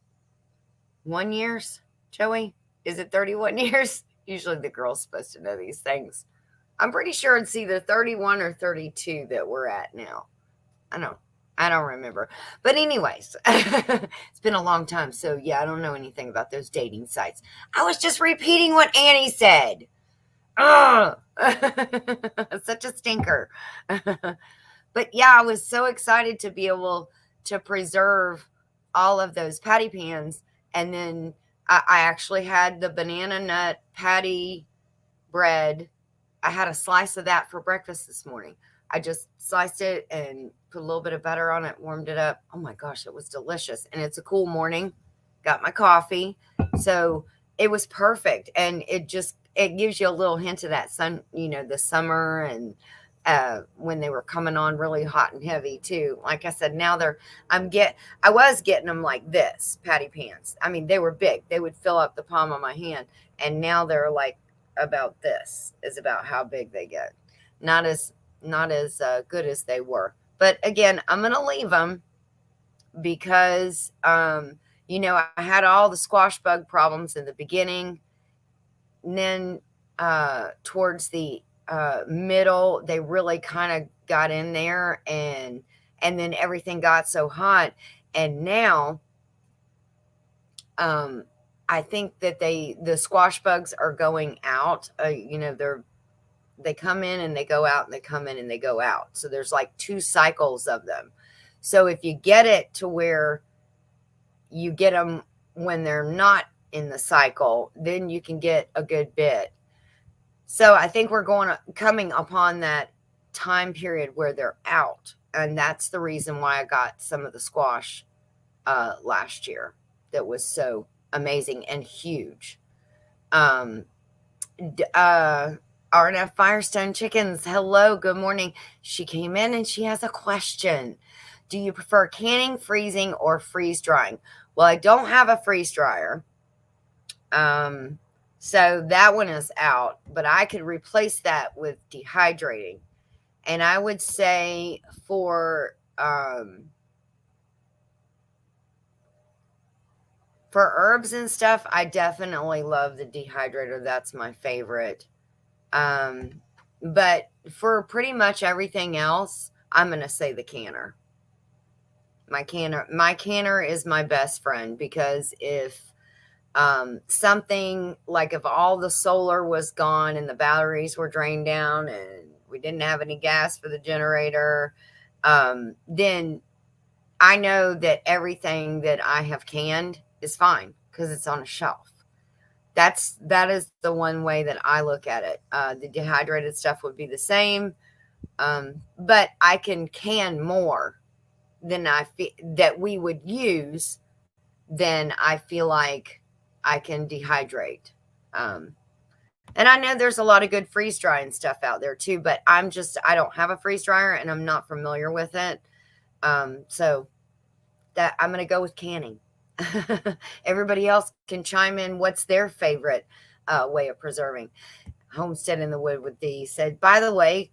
[SPEAKER 1] years, Joey. Is it 31 years? Usually the girl's supposed to know these things. I'm pretty sure it's either 31 or 32 that we're at now. I don't remember. But anyways, it's been a long time. So yeah, I don't know anything about those dating sites. I was just repeating what Annie said. Oh, such a stinker. But yeah, I was so excited to be able to preserve all of those patty pans. And then I actually had the banana nut patty bread. I had a slice of that for breakfast this morning. I just sliced it and put a little bit of butter on it, warmed it up. Oh my gosh, it was delicious. And it's a cool morning. Got my coffee. So it was perfect. And it gives you a little hint of that sun, the summer, and when they were coming on really hot and heavy too. Like I said, now I was getting them like this, patty pans. I mean, they were big. They would fill up the palm of my hand. And now they're like about this is about how big they get. Not as good as they were. But again, I'm going to leave them because, I had all the squash bug problems in the beginning. And then towards the middle, they really kind of got in there, and then everything got so hot. And now I think that the squash bugs are going out. They come in and they go out, and they come in and they go out. So there's like 2 cycles of them. So if you get it to where you get them when they're not in the cycle, then you can get a good bit. So I think we're coming upon that time period where they're out. And that's the reason why I got some of the squash last year that was so amazing and huge. RNF Firestone Chickens, hello, good morning. She came in and she has a question. Do you prefer canning, freezing, or freeze drying? Well, I don't have a freeze dryer. So that one is out, but I could replace that with dehydrating. And I would say for herbs and stuff, I definitely love the dehydrator. That's my favorite. But for pretty much everything else, I'm going to say the canner. My canner is my best friend, because if something like if all the solar was gone and the batteries were drained down and we didn't have any gas for the generator, then I know that everything that I have canned is fine because it's on a shelf. That is the one way that I look at it. The dehydrated stuff would be the same, but I can more than that we would use. Then I feel like I can dehydrate. And I know there's a lot of good freeze drying stuff out there too, but I don't have a freeze dryer and I'm not familiar with it. So that I'm going to go with canning. Everybody else can chime in what's their favorite way of preserving. Homestead in the Wood with D said, by the way,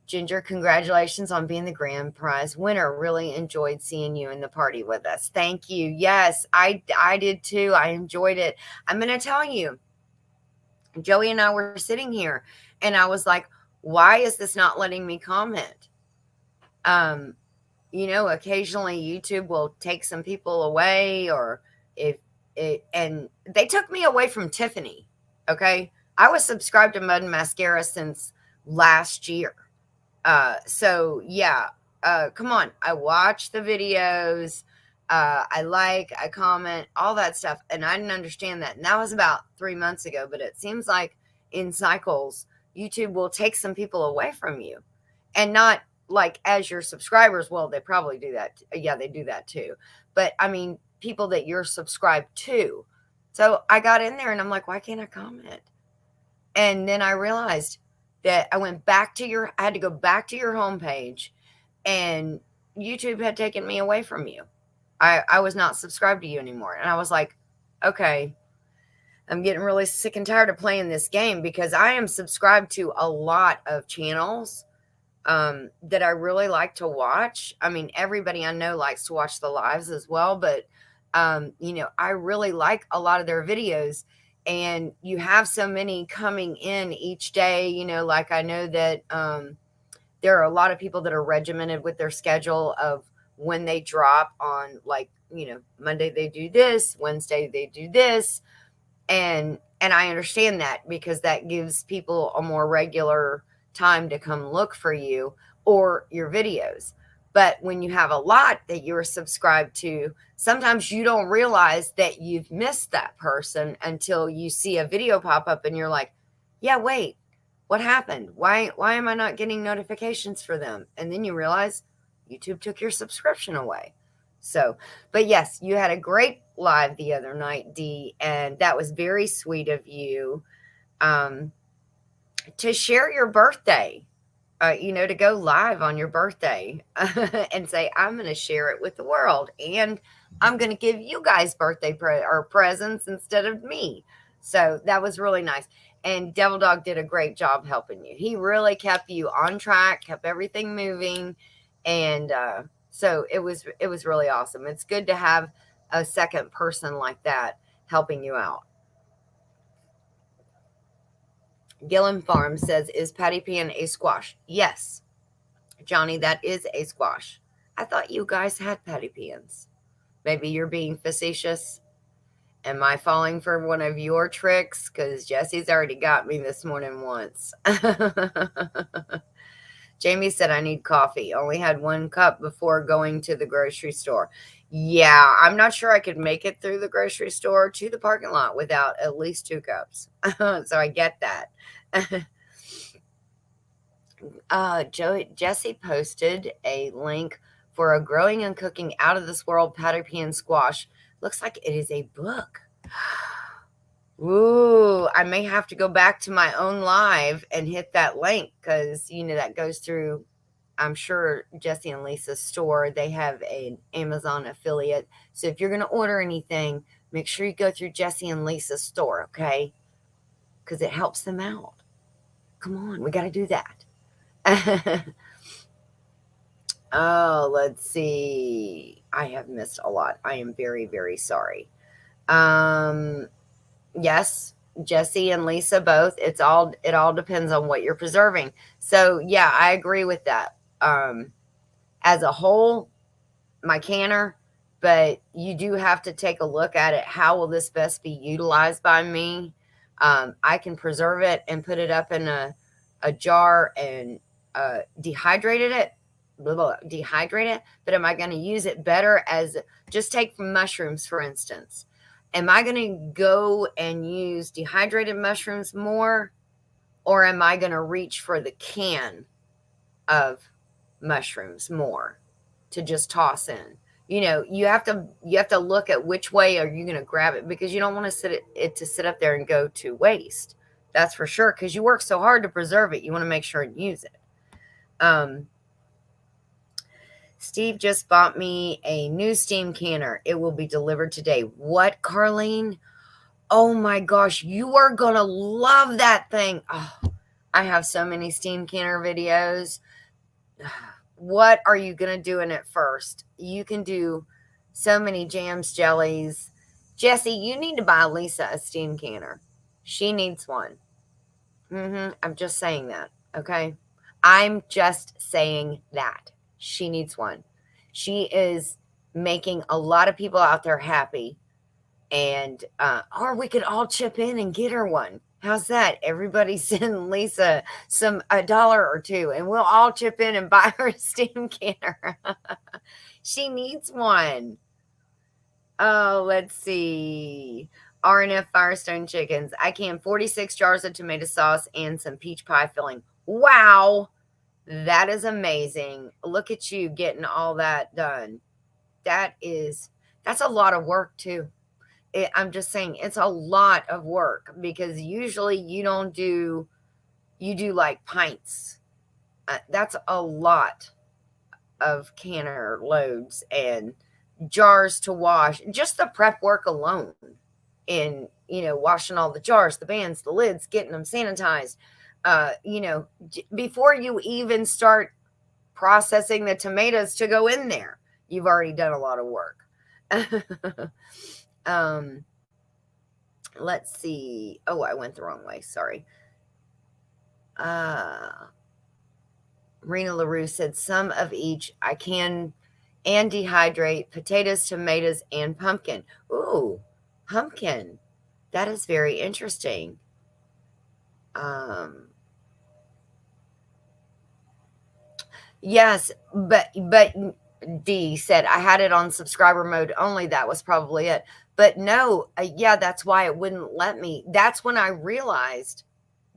[SPEAKER 1] Ginger, congratulations on being the grand prize winner. Really enjoyed seeing you in the party with us. Thank you. Yes, I did too. I enjoyed it. I'm going to tell you, Joey and I were sitting here and I was like, why is this not letting me comment? Occasionally YouTube will take some people away, or and they took me away from Tiffany. Okay. I was subscribed to Mud and Mascara since last year. So yeah, come on. I watch the videos. I comment, all that stuff. And I didn't understand that. And that was about 3 months ago, but it seems like in cycles, YouTube will take some people away from you, and not like as your subscribers. Well, they probably do that. Yeah, they do that too. But I mean, people that you're subscribed to. So I got in there and I'm like, why can't I comment? And then I realized that I had to go back to your homepage, and YouTube had taken me away from you. I was not subscribed to you anymore. And I was like, okay, I'm getting really sick and tired of playing this game, because I am subscribed to a lot of channels that I really like to watch. I mean, everybody I know likes to watch the lives as well, but I really like a lot of their videos. And you have so many coming in each day, like I know that there are a lot of people that are regimented with their schedule of when they drop on, like, Monday they do this, Wednesday they do this. And I understand that, because that gives people a more regular time to come look for you or your videos. But when you have a lot that you're subscribed to, sometimes you don't realize that you've missed that person until you see a video pop up and you're like, yeah, wait, what happened? Why am I not getting notifications for them? And then you realize YouTube took your subscription away. So, but yes, you had a great live the other night, Dee, and that was very sweet of you to share your birthday, to go live on your birthday and say, I'm going to share it with the world, and I'm going to give you guys birthday presents instead of me. So that was really nice. And Devil Dog did a great job helping you. He really kept you on track, kept everything moving. And so it was really awesome. It's good to have a second person like that helping you out. Gillen Farm says, is patty pan a squash? Yes, Johnny, that is a squash. I thought you guys had patty pans. Maybe you're being facetious. Am I falling for one of your tricks? Because Jesse's already got me this morning once. Jamie said, I need coffee. Only had 1 cup before going to the grocery store. Yeah, I'm not sure I could make it through the grocery store to the parking lot without at least 2 cups. So I get that. Jesse posted a link for a growing and cooking out of this world patty pan squash. Looks like it is a book. Ooh, I may have to go back to my own live and hit that link, because that goes through, I'm sure, Jesse and Lisa's store. They have an Amazon affiliate. So if you're going to order anything, make sure you go through Jesse and Lisa's store, okay? Because it helps them out. Come on, we got to do that. Oh, let's see. I have missed a lot. I am very, very sorry. Yes, Jesse and Lisa both. It all depends on what you're preserving. So yeah, I agree with that. As a whole, my canner, but you do have to take a look at it. How will this best be utilized by me? I can preserve it and put it up in a jar and dehydrated it. dehydrate it, but am I going to use it better as, just take mushrooms, for instance. Am I going to go and use dehydrated mushrooms more, or am I going to reach for the can of mushrooms more to just toss in? You have to look at which way are you going to grab it, because you don't want to sit up there and go to waste. That's for sure, because you work so hard to preserve it. You want to make sure and use it. Steve just bought me a new steam canner. It will be delivered today. What, Carlene? Oh my gosh, you are going to love that thing. Oh, I have so many steam canner videos. What are you going to do in it first? You can do so many jams, jellies. Jesse, you need to buy Lisa a steam canner. She needs one. I'm just saying that, okay? I'm just saying that. She needs one. She is making a lot of people out there happy. And, or we could all chip in and get her one. How's that? Everybody send Lisa a dollar or two, and we'll all chip in and buy her a steam canner. She needs one. Oh, let's see. RNF Firestone chickens. I can 46 jars of tomato sauce and some peach pie filling. Wow. That is amazing. Look at you getting all that done. That's a lot of work too. I'm just saying, it's a lot of work, because usually you do like pints. That's a lot of canner loads and jars to wash. Just the prep work alone, in washing all the jars, the bands, the lids, getting them sanitized. Before you even start processing the tomatoes to go in there, you've already done a lot of work. Let's see. Oh, I went the wrong way. Sorry. Rena LaRue said some of each. I can and dehydrate potatoes, tomatoes, and pumpkin. Ooh, pumpkin. That is very interesting. Yes, but D said I had it on subscriber mode only. That was probably it. But no, yeah, that's why it wouldn't let me. That's when I realized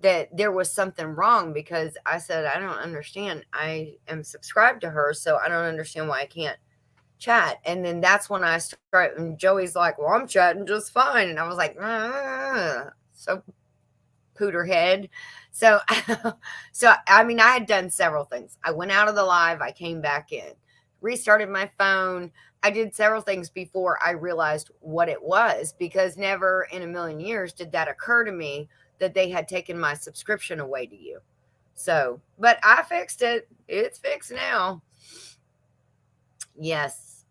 [SPEAKER 1] that there was something wrong, because I said, I don't understand. I am subscribed to her, so I don't understand why I can't chat. And then that's when I started, and Joey's like, well, I'm chatting just fine. And I was like, so pooter head. So, I mean, I had done several things. I went out of the live, I came back in, restarted my phone. I did several things before I realized what it was, because never in a million years did that occur to me that they had taken my subscription away to you. So, but I fixed it. It's fixed now. Yes.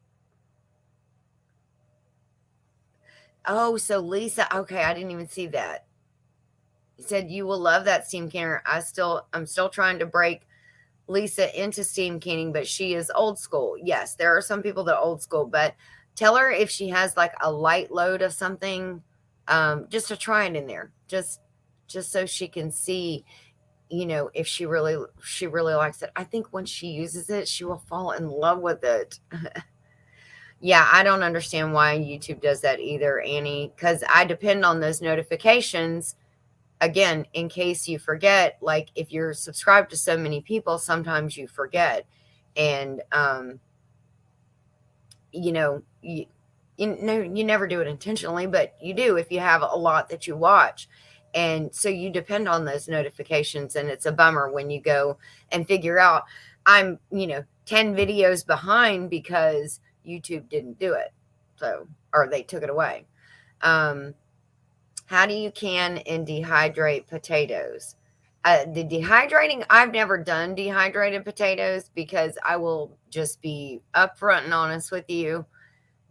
[SPEAKER 1] Oh, so Lisa, okay, I didn't even see that. He said you will love that steam canner. I'm still trying to break Lisa into steam canning, but she is old school. Yes, there are some people that are old school, but tell her if she has like a light load of something, just to try it in there, just so she can see, if she really likes it. I think when she uses it, she will fall in love with it. Yeah, I don't understand why YouTube does that either, Annie, because I depend on those notifications. Again, in case you forget, like if you're subscribed to so many people, sometimes you forget. And, you never do it intentionally, but you do if you have a lot that you watch. And so you depend on those notifications. And it's a bummer when you go and figure out I'm, 10 videos behind because YouTube didn't do it. So, or they took it away. How do you can and dehydrate potatoes? The dehydrating, I've never done dehydrated potatoes, because I will just be upfront and honest with you.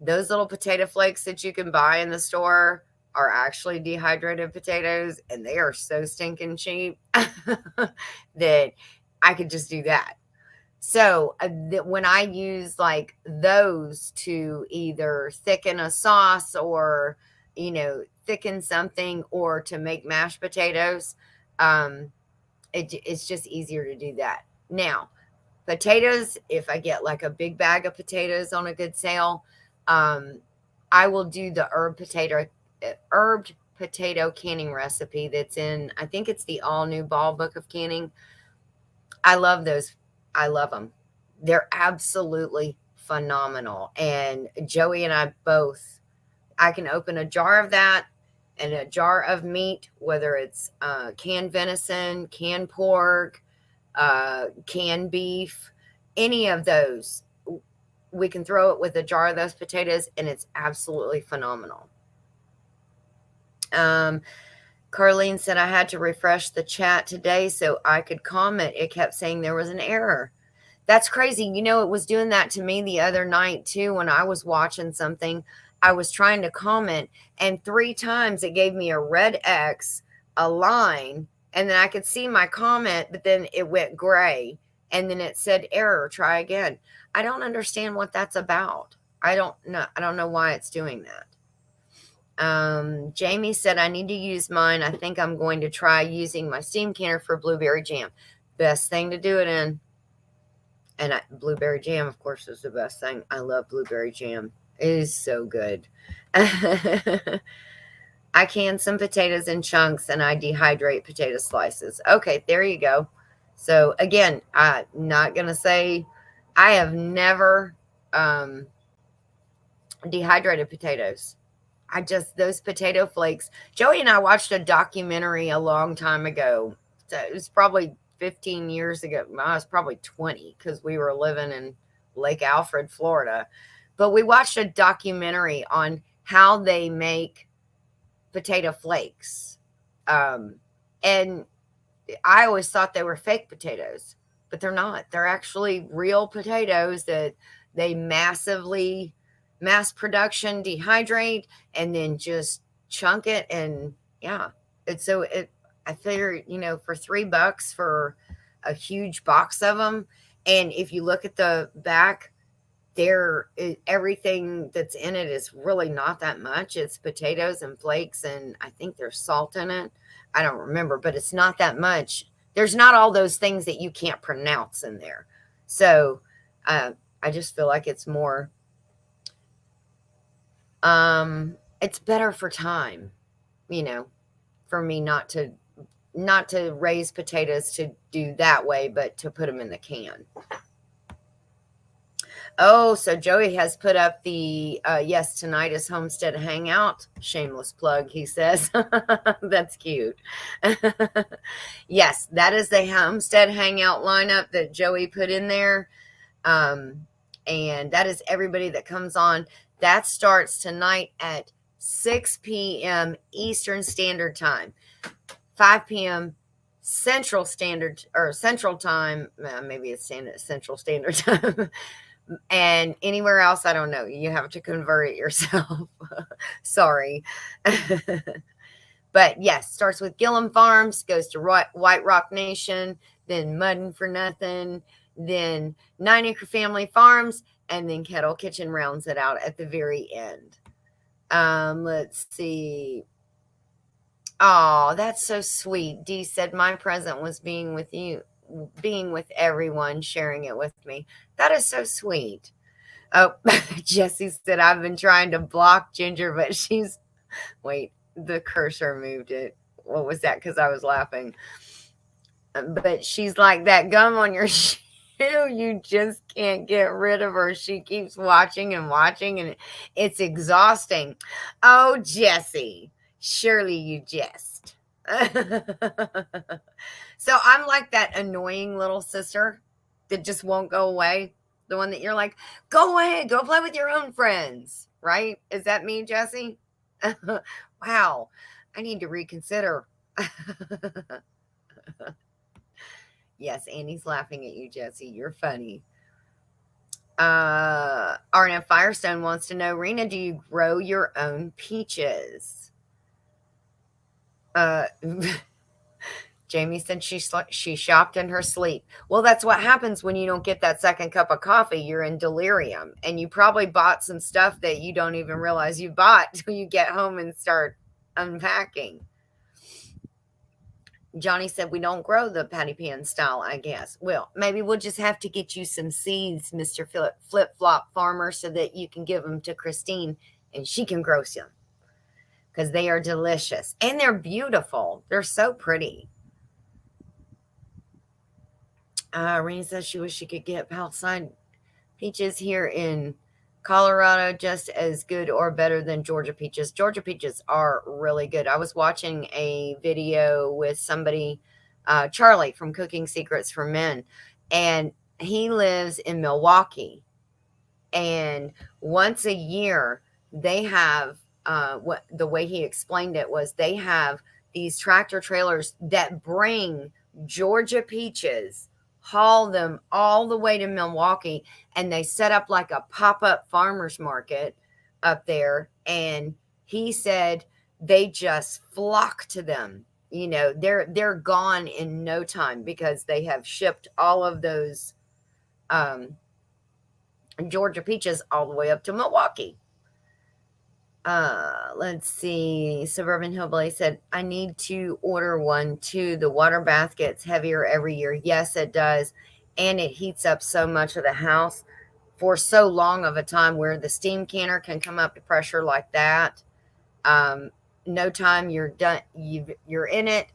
[SPEAKER 1] Those little potato flakes that you can buy in the store are actually dehydrated potatoes, and they are so stinking cheap that I could just do that. So when I use like those to either thicken a sauce, or thicken something, or to make mashed potatoes, it's just easier to do that. Now, Potatoes, if I get like a big bag of potatoes on a good sale, um, I will do the herbed potato canning recipe that's in, I think it's the all new Ball Book of Canning. I love those. I love them. They're absolutely phenomenal. And Joey and I both, I can open a jar of that and a jar of meat, whether it's canned venison, canned pork, canned beef, any of those. We can throw it with a jar of those potatoes, and it's absolutely phenomenal. Carlene said I had to refresh the chat today so I could comment. It kept saying there was an error. That's crazy. You know, it was doing that to me the other night too when I was watching something. I was trying to comment, and 3 times it gave me a red X, a line, and then I could see my comment, but then it went gray, and then it said error, try again. I don't understand what that's about. I don't know why it's doing that. Jamie said I need to use mine. I think I'm going to try using my steam canner for blueberry jam. Best thing to do it in. And blueberry jam, of course, is the best thing. I love blueberry jam. It is so good. I can some potatoes in chunks and I dehydrate potato slices. Okay, there you go. So again, I'm not going to say I have never dehydrated potatoes. Those potato flakes. Joey and I watched a documentary a long time ago. So it was probably 15 years ago. I was probably 20 because we were living in Lake Alfred, Florida. But we watched a documentary on how they make potato flakes. And I always thought they were fake potatoes, but they're not. They're actually real potatoes that they mass production dehydrate and then just chunk it. And yeah, I figure, for $3 for a huge box of them. And if you look at the back, everything that's in it is really not that much. It's potatoes and flakes, and I think there's salt in it. I don't remember, but it's not that much. There's not all those things that you can't pronounce in there. So I just feel like it's more, it's better for time, for me not to raise potatoes to do that way, but to put them in the can. Oh, so Joey has put up the, yes, tonight is Homestead Hangout. Shameless plug, he says. That's cute. Yes, that is the Homestead Hangout lineup that Joey put in there. And that is everybody that comes on. That starts tonight at 6 p.m. Eastern Standard Time, 5 p.m. Central Time. Maybe it's Central Standard Time. And anywhere else, I don't know. You have to convert it yourself. Sorry. But yes, starts with Gillum Farms, goes to White Rock Nation, then Muddin' for Nothing, then 9 Acre Family Farms, and then Kettle Kitchen rounds it out at the very end. Let's see. Oh, that's so sweet. Dee said my present was being with everyone, sharing it with me. That is so sweet. Oh, Jessie said I've been trying to block Ginger, but wait, the cursor moved it. What was that? Because I was laughing. But she's like that gum on your shoe. You just can't get rid of her. She keeps watching, and it's exhausting. Oh, Jessie, surely you jest. So I'm like that annoying little sister that just won't go away. The one that you're like, go ahead, go play with your own friends, right? Is that me, Jessie? Wow, I need to reconsider. Yes, Annie's laughing at you, Jessie. You're funny. Arnett Firestone wants to know, Rena, do you grow your own peaches? Jamie said she shopped in her sleep. Well, that's what happens when you don't get that second cup of coffee. You're in delirium, and you probably bought some stuff that you don't even realize you bought till you get home and start unpacking. Johnny said we don't grow the patty pan style, I guess. Well, maybe we'll just have to get you some seeds, Mr. Flip Flop Farmer, so that you can give them to Christine and she can grow some because they are delicious and they're beautiful. They're so pretty. Rainy says she wishes she could get outside peaches here in Colorado just as good or better than Georgia peaches. Georgia peaches are really good. I was watching a video with somebody, Charlie from Cooking Secrets for Men, and he lives in Milwaukee. And once a year, they have what the way he explained it was they have these tractor trailers that bring Georgia peaches, haul them all the way to Milwaukee, and they set up like a pop-up farmers market up there. And he said they just flock to them. You know, they're gone in no time because they have shipped all of those Georgia peaches all the way up to Milwaukee. Let's see. Suburban Hillbilly said, I need to order one too. The water bath gets heavier every year. Yes, it does. And it heats up so much of the house for so long of a time where the steam canner can come up to pressure like that. No time you're done. You're in it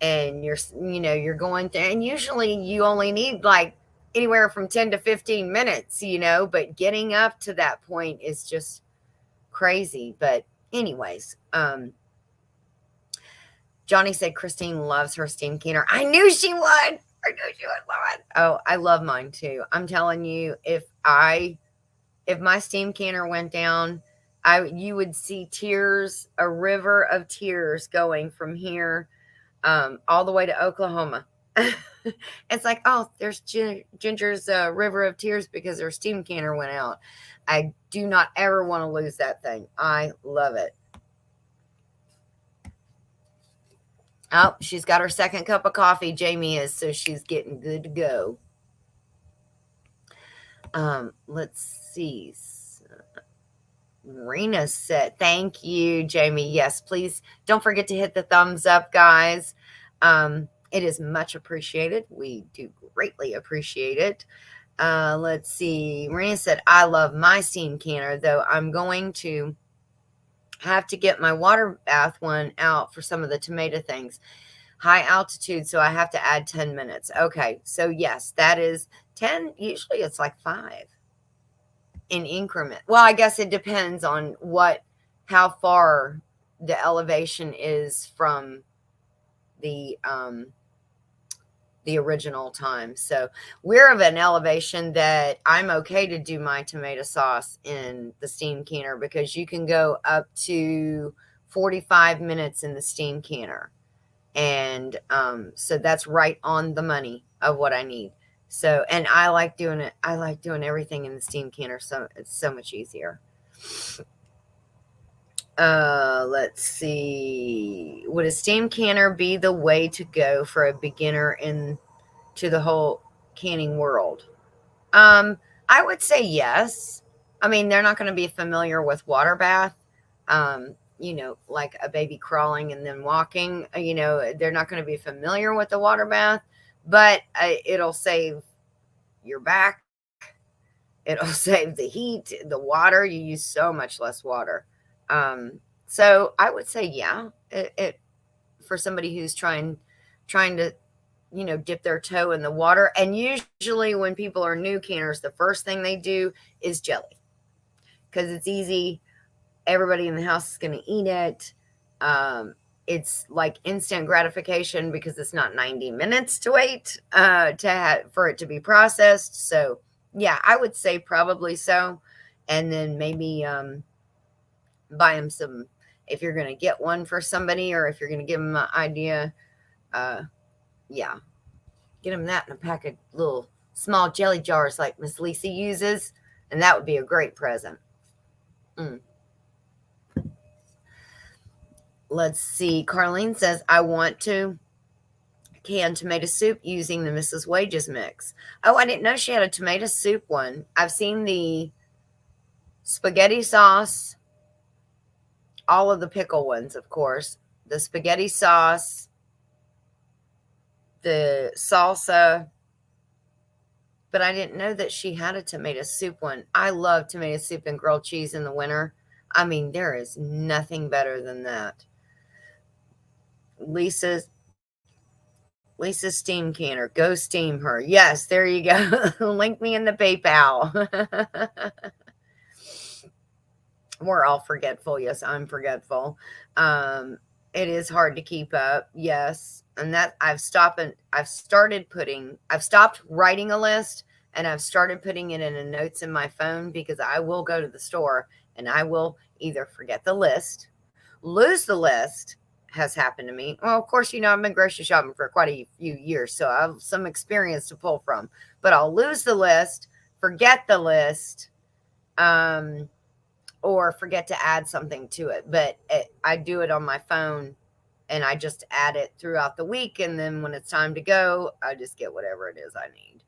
[SPEAKER 1] and you're going through, and usually you only need like anywhere from 10 to 15 minutes, but getting up to that point is just crazy. But anyways, Johnny said Christine loves her steam canner. I knew she would. I knew she would love it. Oh, I love mine too. I'm telling you, if my steam canner went down, you would see tears, a river of tears going from here all the way to Oklahoma. It's like, oh, there's Ginger's river of tears because her steam canner went out. I do not ever want to lose that thing. I love it. Oh, she's got her second cup of coffee, Jamie is, so she's getting good to go. Let's see. Rena said, thank you, Jamie. Yes, please don't forget to hit the thumbs up, guys. It is much appreciated. We do greatly appreciate it. Let's see. Rena said, I love my steam canner, though I'm going to have to get my water bath one out for some of the tomato things. High altitude, so I have to add 10 minutes. Okay, so yes, that is 10. Usually it's like 5 in increment. Well, I guess it depends on how far the elevation is from the original time. So we're of an elevation that I'm okay to do my tomato sauce in the steam canner because you can go up to 45 minutes in the steam canner. And so that's right on the money of what I need. So, and I like doing it. I like doing everything in the steam canner. So it's so much easier. Let's see. Would a steam canner be the way to go for a beginner into the whole canning world? I would say yes. I mean, they're not going to be familiar with water bath. Like a baby crawling and then walking, they're not going to be familiar with the water bath, but it'll save your back. It'll save the heat, the water. You use so much less water. So I would say, yeah, it for somebody who's trying to, dip their toe in the water. And usually when people are new canners, the first thing they do is jelly because it's easy. Everybody in the house is going to eat it. It's like instant gratification because it's not 90 minutes to wait for it to be processed. So yeah, I would say probably so. And then maybe buy them some, if you're going to get one for somebody or if you're going to give them an idea, yeah, get them that in a pack of little small jelly jars like Miss Lisa uses, and that would be a great present. Let's see. Carlene says, I want to can tomato soup using the Mrs. Wages mix. Oh, I didn't know she had a tomato soup one. I've seen the spaghetti sauce, all of the pickle ones, of course, the spaghetti sauce, the salsa, but I didn't know that she had a tomato soup one. I love tomato soup and grilled cheese in the winter. I mean, there is nothing better than that. Lisa's Lisa's steam canner. Go steam her. Yes, there you go. Link me in the PayPal. We're all forgetful. Yes, I'm forgetful. Um, it is hard to keep up. Yes. And that I've stopped writing a list and I've started putting it in a notes in my phone because I will go to the store and I will either forget the list, lose the list, has happened to me. Well, of course, I've been grocery shopping for quite a few years, so I have some experience to pull from. But I'll lose the list, forget the list, or forget to add something to it. But I do it on my phone and I just add it throughout the week. And then when it's time to go, I just get whatever it is I need.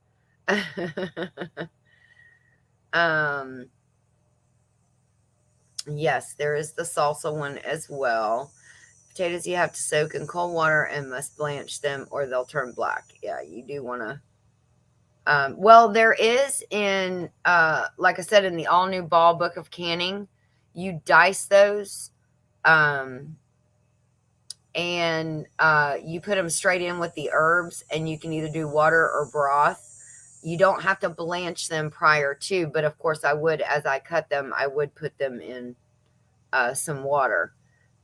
[SPEAKER 1] Yes, there is the salsa one as well. Potatoes you have to soak in cold water and must blanch them or they'll turn black. Yeah, you do want to. Well, there is like I said, in the all new Ball Book of Canning, you dice those, and you put them straight in with the herbs, and you can either do water or broth. You don't have to blanch them prior to, but of course, as I cut them, I would put them in some water.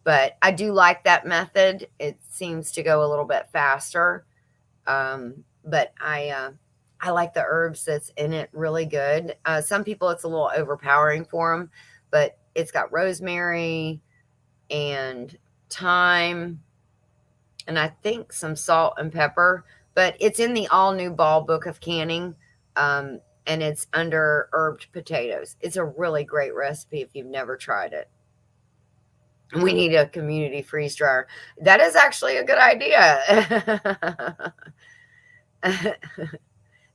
[SPEAKER 1] But I do like that method. It seems to go a little bit faster. But I like the herbs that's in it really good. Some people, it's a little overpowering for them, but it's got rosemary and thyme and I think some salt and pepper. But it's in the all new Ball Book of Canning, and it's under herbed potatoes. It's a really great recipe if you've never tried it. We need a community freeze dryer. That is actually a good idea.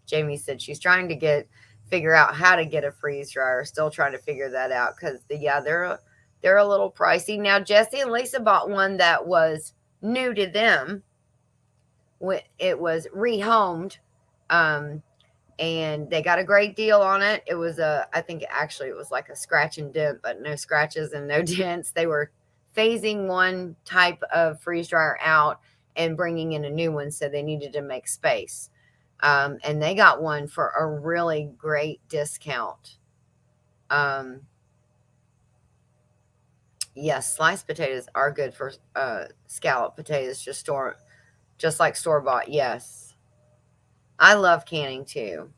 [SPEAKER 1] Jamie said she's trying to figure out how to get a freeze dryer. Still trying to figure that out because they're a little pricey. Now Jesse and Lisa bought one that was new to them. It was rehomed, and they got a great deal on it. It was I think actually it was like a scratch and dent, but no scratches and no dents. They were phasing one type of freeze dryer out and bringing in a new one, so they needed to make space. And they got one for a really great discount. Yes, sliced potatoes are good for scallop potatoes, just like store bought. Yes, I love canning too.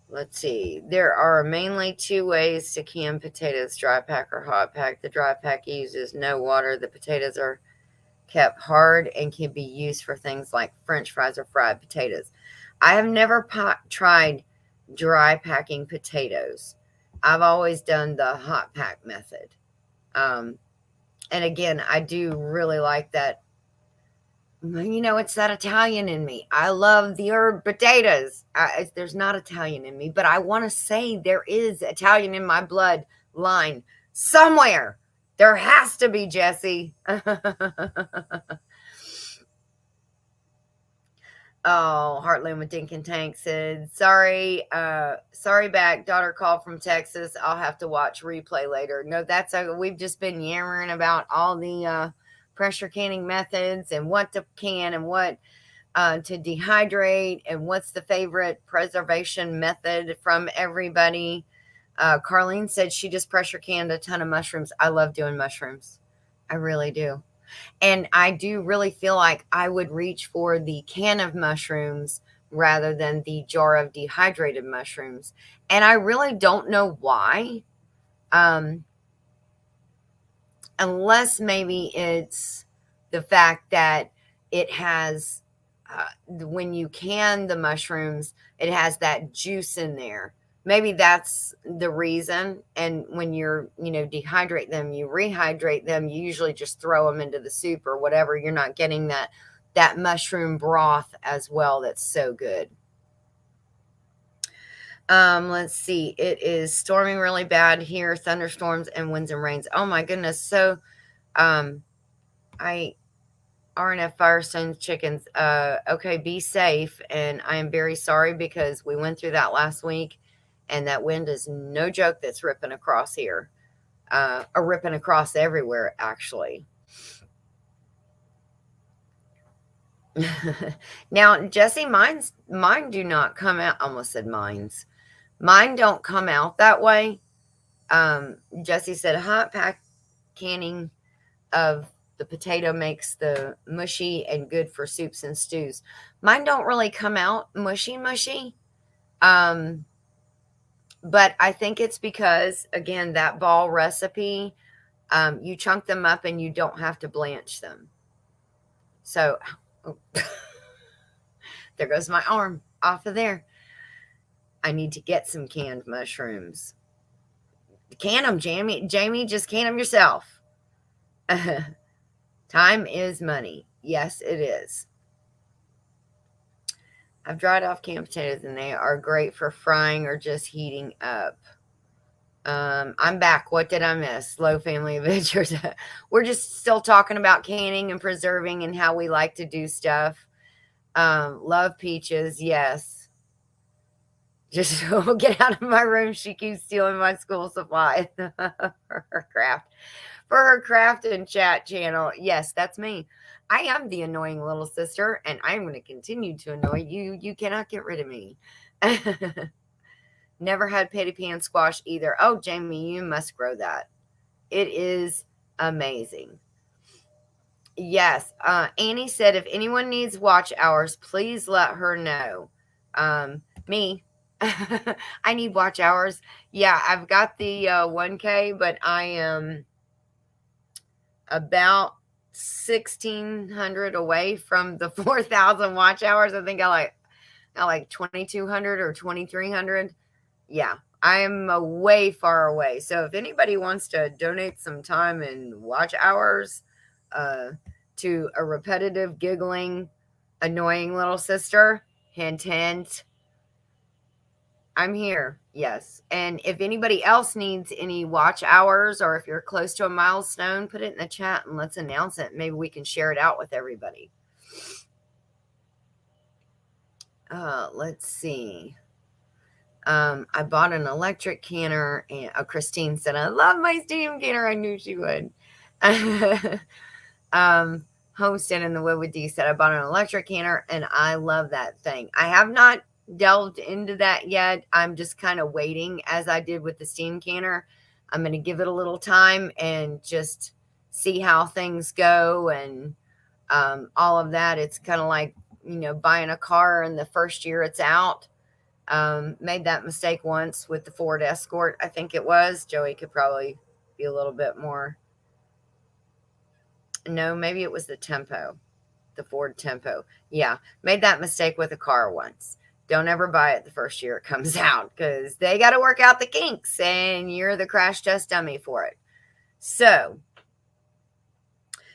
[SPEAKER 1] Let's see. There are mainly two ways to can potatoes, dry pack or hot pack. The dry pack uses no water. The potatoes are kept hard and can be used for things like French fries or fried potatoes. I have never tried dry packing potatoes. I've always done the hot pack method. And again, I do really like that. It's that Italian in me. I love the herb potatoes. There's not Italian in me, but I want to say there is Italian in my bloodline somewhere. There has to be, Jesse. Oh, Heartland with Dink and Tank said, sorry back. Daughter called from Texas. I'll have to watch replay later. No, we've just been yammering about all the pressure canning methods and what to can and what to dehydrate and what's the favorite preservation method from everybody. Carlene said she just pressure canned a ton of mushrooms. I love doing mushrooms. I really do. And I do really feel like I would reach for the can of mushrooms rather than the jar of dehydrated mushrooms. And I really don't know why. Unless maybe it's the fact that it has, when you can the mushrooms, it has that juice in there. Maybe that's the reason. And when dehydrate them, you rehydrate them, you usually just throw them into the soup or whatever. You're not getting that mushroom broth as well. That's so good. Let's see. It is storming really bad here, thunderstorms and winds and rains. Oh my goodness. So, um, I RNF Firestone chickens. Okay, be safe. And I am very sorry because we went through that last week, and that wind is no joke that's ripping across here, or ripping across everywhere, actually. Now, Jesse, mine do not come out. Almost said mines. Mine don't come out that way. Jesse said hot pack canning of the potato makes the mushy and good for soups and stews. Mine don't really come out mushy. Um, but I think it's because, again, that ball recipe, you chunk them up and you don't have to blanch them. So, oh, there goes my arm off of there. I need to get some canned mushrooms. Can them, Jamie. Jamie, just can them yourself. Time is money. Yes, it is. I've dried off canned potatoes and they are great for frying or just heating up. I'm back. What did I miss? Slow Family Adventures. We're just still talking about canning and preserving and how we like to do stuff. Love peaches. Yes. Just get out of my room. She keeps stealing my school supplies for her craft. For her craft and chat channel. Yes, that's me. I am the annoying little sister, and I'm going to continue to annoy you. You cannot get rid of me. Never had patty pan squash either. Oh, Jamie, you must grow that. It is amazing. Yes. Annie said if anyone needs watch hours, please let her know. Me. I need watch hours. Yeah, I've got the 1K, but I am about 1,600 away from the 4,000 watch hours. I think I like 2,200 or 2,300. Yeah, I'm way far away. So if anybody wants to donate some time and watch hours to a repetitive, giggling, annoying little sister, hint, hint, I'm here. Yes. And if anybody else needs any watch hours or if you're close to a milestone, put it in the chat and let's announce it. Maybe we can share it out with everybody. Let's see. I bought an electric canner, and Christine said, I love my steam canner. I knew she would. Homestead in the Woodwood D said, I bought an electric canner and I love that thing. I have not delved into that yet. I'm just kind of waiting as I did with the steam canner. I'm going to give it a little time and just see how things go and all of that. It's kind of like, buying a car in the first year it's out. Made that mistake once with the Ford Escort, I think it was. Joey could probably be a little bit more. No, maybe it was the Tempo, the Ford Tempo. Yeah, made that mistake with a car once. Don't ever buy it the first year it comes out because they got to work out the kinks and you're the crash test dummy for it. So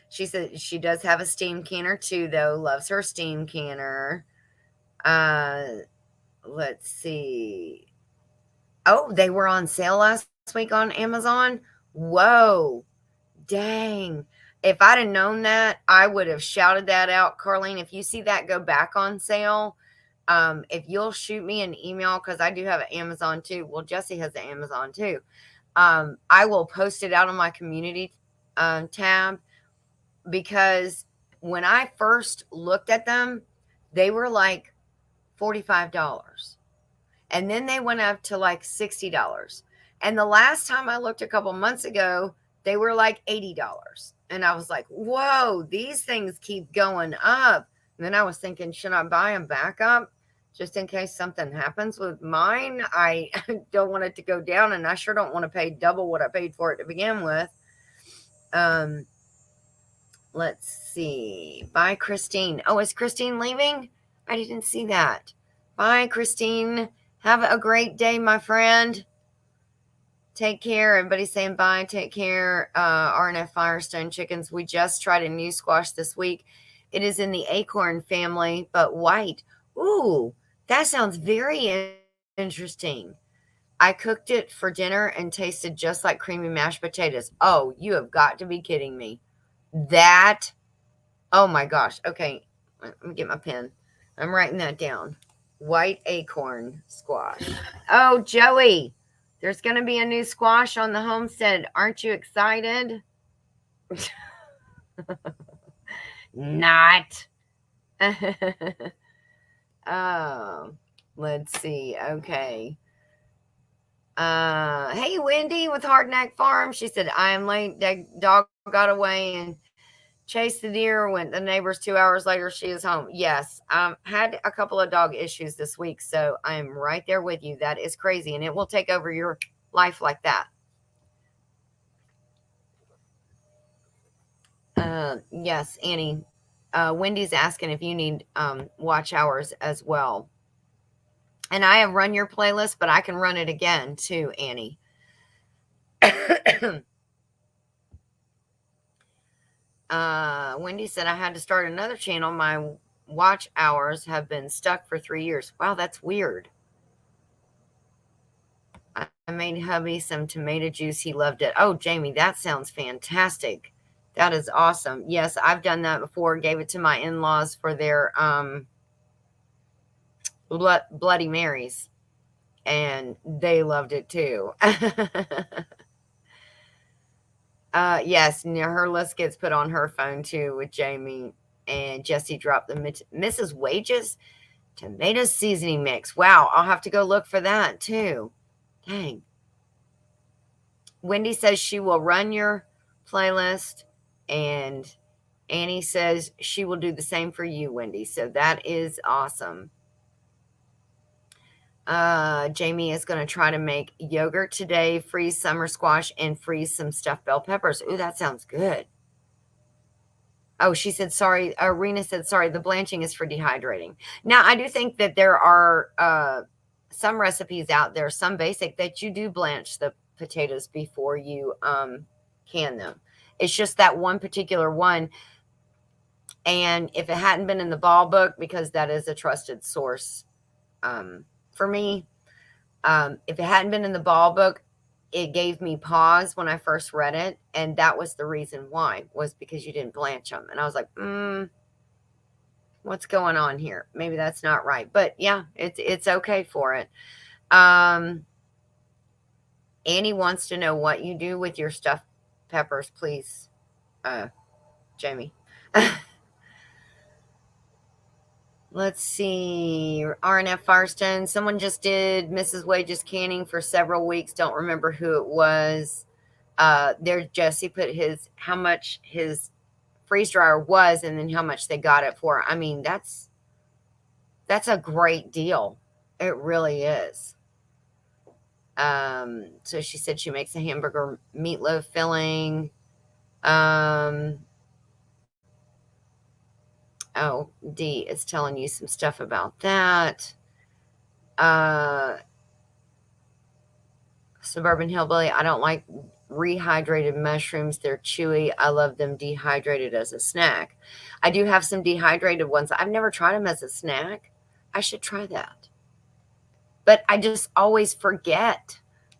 [SPEAKER 1] she said she does have a steam canner too, though. Loves her steam canner. Let's see. Oh, they were on sale last week on Amazon. Whoa. Dang. If I'd have known that, I would have shouted that out. Carlene, if you see that go back on sale, if you'll shoot me an email, because I do have an Amazon too. Well, Jesse has an Amazon too. I will post it out on my community tab, because when I first looked at them, they were like $45. And then they went up to like $60. And the last time I looked a couple months ago, they were like $80. And I was like, whoa, these things keep going up. And then I was thinking, should I buy them back up just in case something happens with mine? I don't want it to go down, and I sure don't want to pay double what I paid for it to begin with. Let's see. Bye, Christine. Oh, is Christine leaving? I didn't see that. Bye, Christine. Have a great day, my friend. Take care. Everybody's saying bye. Take care. RNF Firestone chickens. We just tried a new squash this week. It is in the acorn family, but white. Ooh, that sounds very Interesting. I cooked it for dinner and tasted just like creamy mashed potatoes. Oh, you have got to be kidding me. That, oh my gosh. Okay, let me get my pen. I'm writing that down. White acorn squash. Oh, Joey, there's going to be a new squash on the homestead. Aren't you excited? Not. Oh, let's see. Okay. Hey, Wendy with Hardneck Farm. She said, I am late. The dog got away and chased the deer. Went the neighbors 2 hours later. She is home. Yes. Had a couple of dog issues this week. So I am right there with you. That is crazy. And it will take over your life like that. Yes, Annie. Wendy's asking if you need watch hours as well. And I have run your playlist, but I can run it again too, Annie. Wendy said I had to start another channel. My watch hours have been stuck for 3 years. Wow, that's weird. I made hubby some tomato juice. He loved it. Oh, Jamie, that sounds fantastic. That is awesome. Yes, I've done that before. Gave it to my in-laws for their Bloody Marys, and they loved it too. Yes, her list gets put on her phone too with Jamie, and Jesse dropped the Mrs. Wages tomato seasoning mix. Wow, I'll have to go look for that too. Dang. Wendy says she will run your playlist, and Annie says she will do the same for you, Wendy. So that is awesome. Jamie is going to try to make yogurt today, freeze summer squash, and freeze some stuffed bell peppers. Ooh, that sounds good. Oh, she said, sorry. Rena said, sorry, the blanching is for dehydrating. Now, I do think that there are some recipes out there, some basic, that you do blanch the potatoes before you can them. It's just that one particular one. And if it hadn't been in the Ball book, because that is a trusted source for me, if it hadn't been in the Ball book, it gave me pause when I first read it. And that was the reason why, was because you didn't blanch them. And I was like, what's going on here? Maybe that's not right. But yeah, it's okay for it. Annie wants to know what you do with your stuffed peppers, please, Jamie. Let's see. RNF Firestone. Someone just did Mrs. Wages canning for several weeks. Don't remember who it was. There, Jesse put how much his freeze dryer was, and then how much they got it for. I mean, that's a great deal. It really is. So she said she makes a hamburger meatloaf filling. Oh, D is telling you some stuff about that. Suburban Hillbilly, I don't like rehydrated mushrooms. They're chewy. I love them dehydrated as a snack. I do have some dehydrated ones. I've never tried them as a snack. I should try that. But I just always forget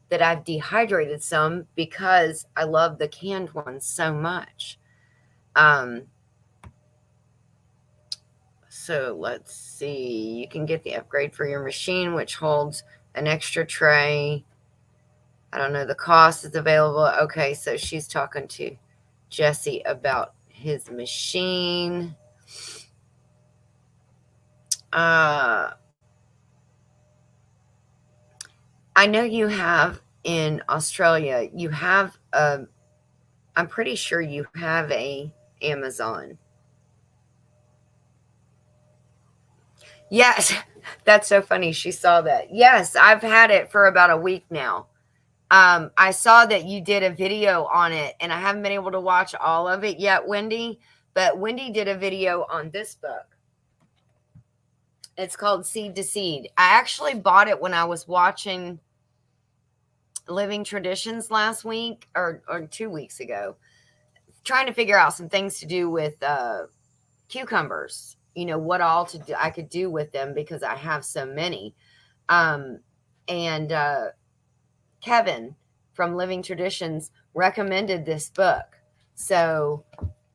[SPEAKER 1] that I've dehydrated some because I love the canned ones so much. So let's see. You can get the upgrade for your machine, which holds an extra tray. I don't know. The cost is available. Okay, so she's talking to Jesse about his machine. I know you have in Australia, you have I'm pretty sure you have a Amazon. Yes, that's so funny. She saw that. Yes, I've had it for about a week now. I saw that you did a video on it, and I haven't been able to watch all of it yet, Wendy, but Wendy did a video on this book. It's called Seed to Seed. I actually bought it when I was watching Living Traditions last week or 2 weeks ago, trying to figure out some things to do with cucumbers, what all I could do with them because I have so many. And Kevin from Living Traditions recommended this book. So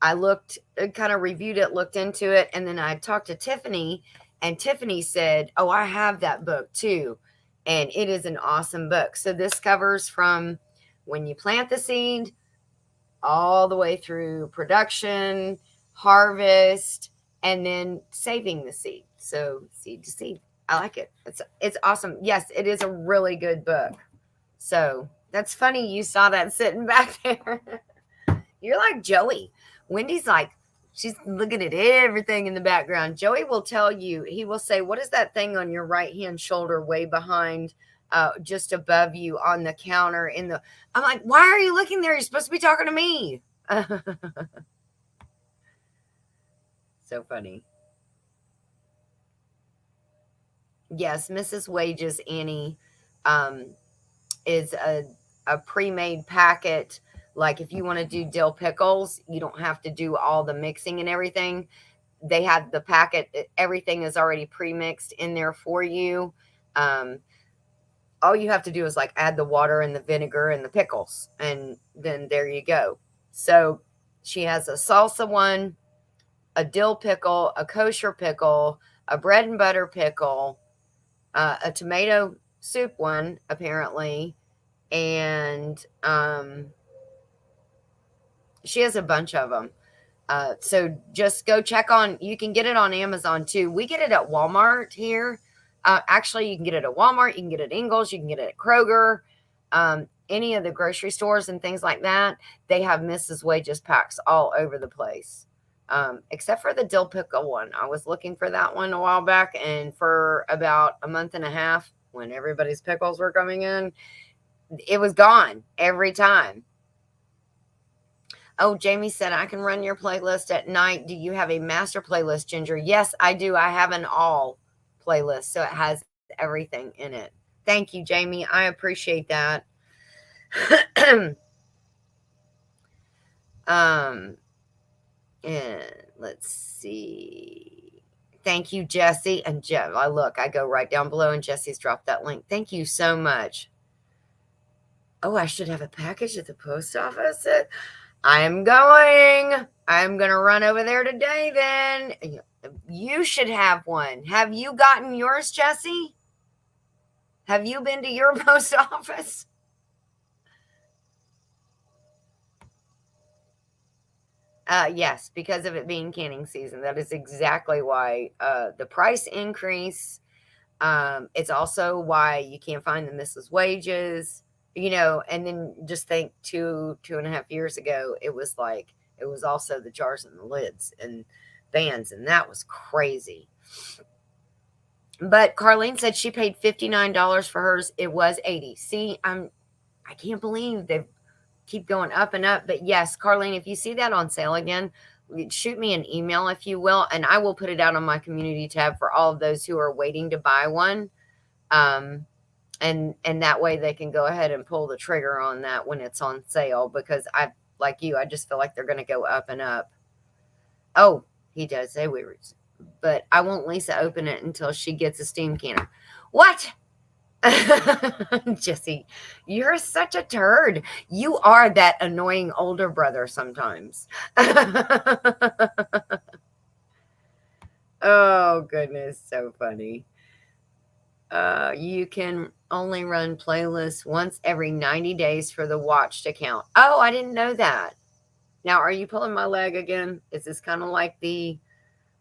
[SPEAKER 1] I looked, kind of reviewed it, looked into it, and then I talked to Tiffany, and Tiffany said, "Oh, I have that book too." And it is an awesome book. So this covers from when you plant the seed all the way through production, harvest, and then saving the seed. So seed to seed. I like it. It's awesome. Yes, it is a really good book. So that's funny you saw that sitting back there. You're like Joey. Wendy's like, she's looking at everything in the background. Joey will tell you, he will say, "What is that thing on your right hand shoulder way behind, just above you on the counter in the?" I'm like, "Why are you looking there? You're supposed to be talking to me." So funny. Yes, Mrs. Wages, Annie, um, is a pre-made packet. Like if you want to do dill pickles, you don't have to do all the mixing and everything. They have the packet, everything is already pre-mixed in there for you. Um, all you have to do is like add the water and the vinegar and the pickles, and then there you go. So she has a salsa one, a dill pickle, a kosher pickle, a bread and butter pickle, a tomato soup one apparently, and she has a bunch of them. So just go check on. You can get it on Amazon too. We get it at Walmart here. Actually, you can get it at Walmart. You can get it at Ingles. You can get it at Kroger. Any of the grocery stores and things like that. They have Mrs. Wages packs all over the place. Except for the dill pickle one. I was looking for that one a while back, and for about a month and a half, when everybody's pickles were coming in, it was gone every time. Oh, Jamie said, "I can run your playlist at night. Do you have a master playlist, Ginger?" Yes, I do. I have an all playlist, so it has everything in it. Thank you, Jamie. I appreciate that. um, and let's see. Thank you, Jesse. And Jeff, I go right down below, and Jesse's dropped that link. Thank you so much. Oh, I should have a package at the post office. I'm going to run over there today then. You should have one. Have you gotten yours, Jesse? Have you been to your post office? Yes, because of it being canning season. That is exactly why the price increase. It's also why you can't find the Mrs. Wages, and then just think 2.5 years ago, it was also the jars and the lids and bands, and that was crazy. But Carlene said she paid $59 for hers. It was 80. See, I can't believe they keep going up and up. But yes, Carlene, if you see that on sale again, shoot me an email if you will, and I will put it out on my community tab for all of those who are waiting to buy one. And that way they can go ahead and pull the trigger on that when it's on sale, because like you, I just feel like they're going to go up and up. Oh, he does say but I won't Lisa open it until she gets a steam canner. What? Jesse, you're such a turd. You are that annoying older brother sometimes. Oh, goodness. So funny. You can only run playlists once every 90 days for the watched account. Oh, I didn't know that. Now, are you pulling my leg again? Is this kind of like the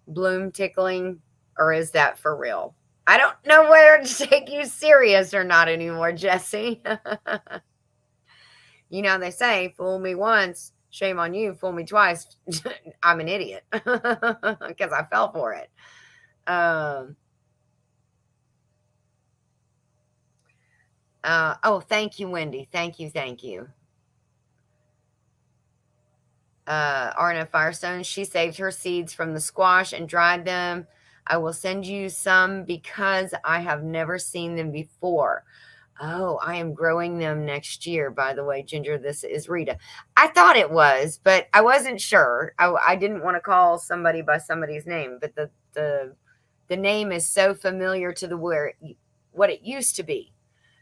[SPEAKER 1] bloom tickling, or is that for real? I don't know whether to take you serious or not anymore, Jesse. They say, fool me once, shame on you. Fool me twice, I'm an idiot because I fell for it. Oh, thank you, Wendy. Thank you. Arna Firestone, she saved her seeds from the squash and dried them. I will send you some because I have never seen them before. Oh, I am growing them next year, by the way, Ginger. This is Rita. I thought it was, but I wasn't sure. I didn't want to call somebody by somebody's name, but the name is so familiar to what it used to be.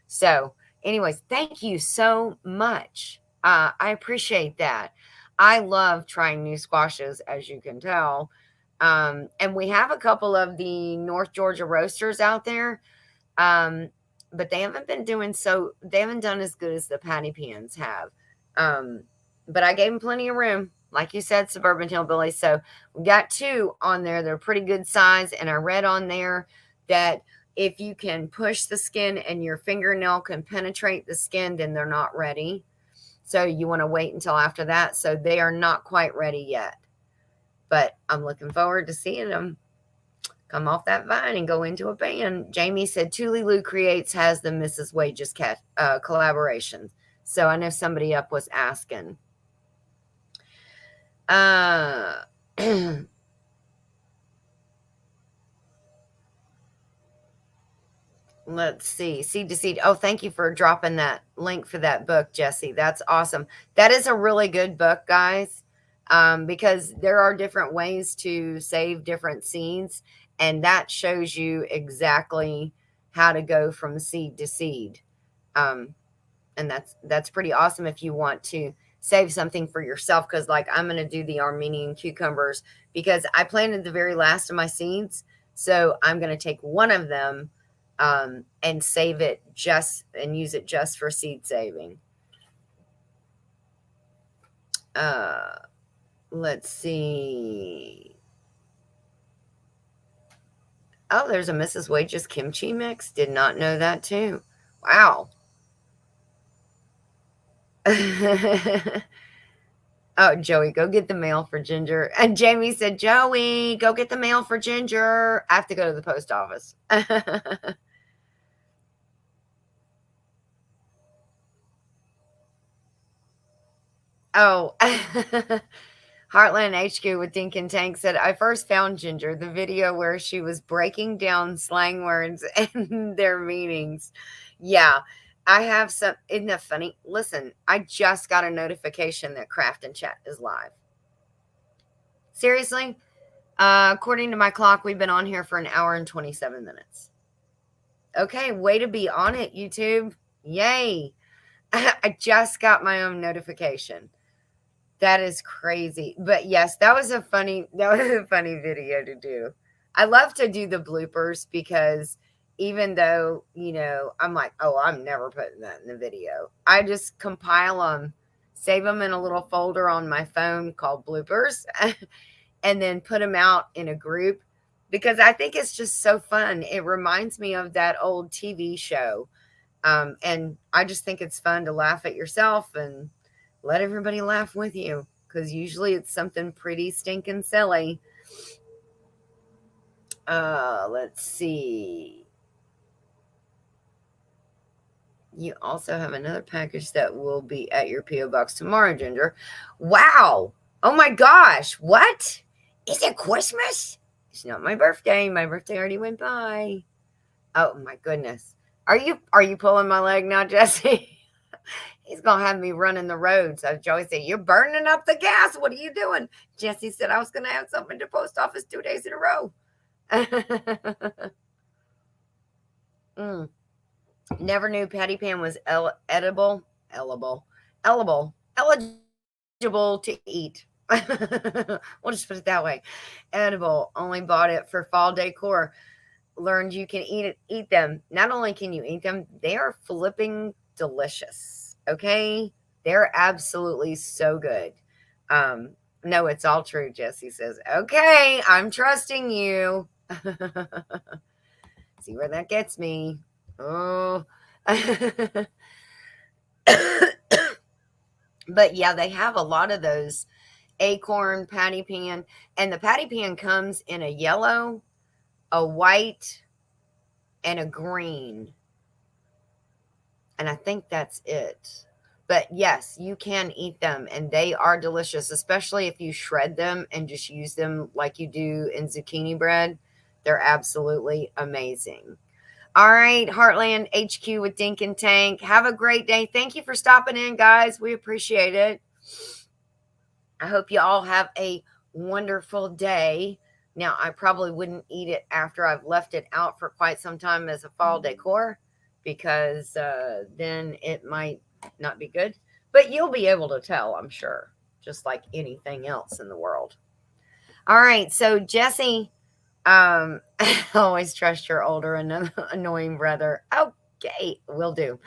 [SPEAKER 1] So, anyways, thank you so much. I appreciate that. I love trying new squashes, as you can tell. And we have a couple of the North Georgia roasters out there, um, but they haven't been doing so. They haven't done as good as the patty pans have. Um, but I gave them plenty of room, like you said, Suburban Hillbilly. So we got two on there. They're pretty good size, and I read on there that if you can push the skin and your fingernail can penetrate the skin, then they're not ready. So you want to wait until after that. So they are not quite ready yet. But I'm looking forward to seeing them come off that vine and go into a band. Jamie said Tuli Lou Creates has the Mrs. Wages collaboration. So I know somebody up was asking. Let's see. Seed to Seed. Oh, thank you for dropping that link for that book, Jesse. That's awesome. That is a really good book, guys, because there are different ways to save different seeds, and that shows you exactly how to go from seed to seed. Um, and that's pretty awesome if you want to save something for yourself. Because, like, I'm going to do the Armenian cucumbers because I planted the very last of my seeds, so I'm going to take one of them and save it just and use it just for seed saving. Let's see. Oh, there's a Mrs. Wages kimchi mix. Did not know that too. Wow. Oh, Joey, go get the mail for Ginger. And Jamie said, Joey, go get the mail for Ginger. I have to go to the post office. Oh, Heartland HQ with Dink and Tank said, I first found Ginger, the video where she was breaking down slang words and their meanings. Yeah, I have some. Isn't that funny? Listen, I just got a notification that Craft and Chat is live. Seriously? According to my clock, we've been on here for an hour and 27 minutes. Okay, way to be on it, YouTube. Yay. I just got my own notification. That is crazy. But yes, that was a funny video to do. I love to do the bloopers because even though, I'm like, "Oh, I'm never putting that in the video." I just compile them, save them in a little folder on my phone called bloopers, and then put them out in a group because I think it's just so fun. It reminds me of that old TV show. And I just think it's fun to laugh at yourself and let everybody laugh with you because usually it's something pretty stinking silly. Let's see. You also have another package that will be at your P.O. box tomorrow, Ginger. Wow. Oh my gosh. What? Is it Christmas? It's not my birthday. My birthday already went by. Oh my goodness. Are you pulling my leg now, Jesse? He's gonna have me running the roads. So Joey said, "You're burning up the gas. What are you doing?" Jesse said, "I was gonna have something to post office 2 days in a row." Mm. Never knew patty pan was edible, eligible to eat. We'll just put it that way. Edible. Only bought it for fall decor. Learned you can eat them. Not only can you eat them, they are flipping delicious. Okay, they're absolutely so good. No, it's all true. Jesse says, "Okay, I'm trusting you." See where that gets me. Oh. But yeah, they have a lot of those acorn patty pan, and the patty pan comes in a yellow, a white, and a green. And I think that's it. But yes, you can eat them and they are delicious, especially if you shred them and just use them like you do in zucchini bread. They're absolutely amazing. All right, Heartland HQ with Dink and Tank. Have a great day. Thank you for stopping in, guys. We appreciate it. I hope you all have a wonderful day. Now, I probably wouldn't eat it after I've left it out for quite some time as a fall decor because then it might not be good. But you'll be able to tell, I'm sure, just like anything else in the world. All right, so Jesse, always trust your older and annoying brother. Okay, will do.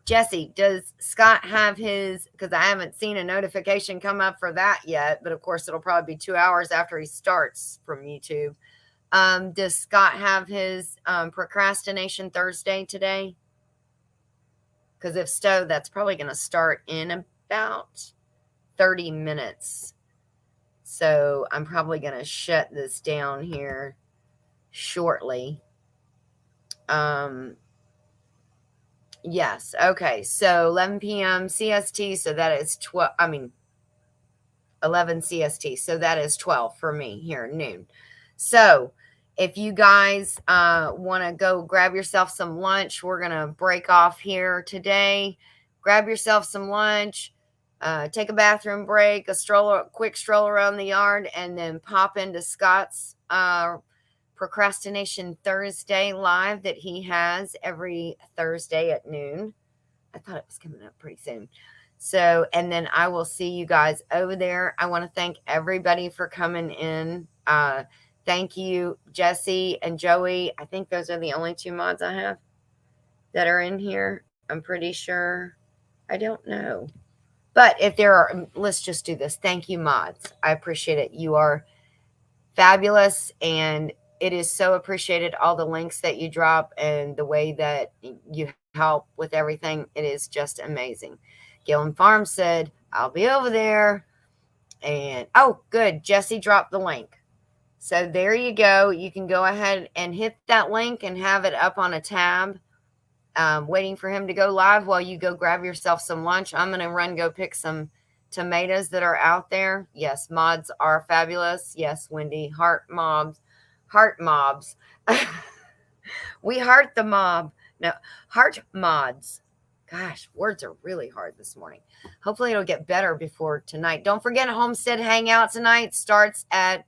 [SPEAKER 1] Jesse, does Scott have his? Because I haven't seen a notification come up for that yet, but of course it'll probably be 2 hours after he starts from YouTube. Does Scott have his procrastination Thursday today? Because if so, that's probably going to start in about 30 minutes. So I'm probably going to shut this down here shortly. Yes. Okay. So 11 p.m. CST. So that is 11 CST. So that is 12 for me here, noon. So if you guys want to go grab yourself some lunch, we're going to break off here today. Grab yourself some lunch, take a bathroom break, quick stroll around the yard, and then pop into Scott's Procrastination Thursday live that he has every Thursday at noon. I thought it was coming up pretty soon. So, and then I will see you guys over there. I want to thank everybody for coming in. Thank you, Jesse and Joey. I think those are the only 2 mods I have that are in here. I'm pretty sure. I don't know. But if there are, let's just do this. Thank you, mods. I appreciate it. You are fabulous, and it is so appreciated, all the links that you drop and the way that you help with everything. It is just amazing. Gillen Farm said, I'll be over there. And, oh, good. Jesse dropped the link. So there you go. You can go ahead and hit that link and have it up on a tab, waiting for him to go live while you go grab yourself some lunch. I'm going to go pick some tomatoes that are out there. Yes, mods are fabulous. Yes, Wendy, heart mobs. We heart the mob. No, heart mods. Gosh, words are really hard this morning. Hopefully it'll get better before tonight. Don't forget, Homestead Hangout tonight starts at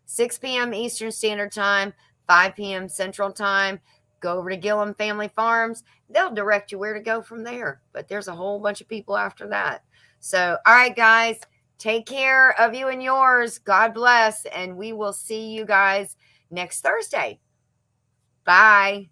[SPEAKER 1] 6 p.m. Eastern Standard Time, 5 p.m. Central Time. Go over to Gillen Family Farms. They'll direct you where to go from there. But there's a whole bunch of people after that. So, all right, guys, take care of you and yours. God bless. And we will see you guys next Thursday. Bye.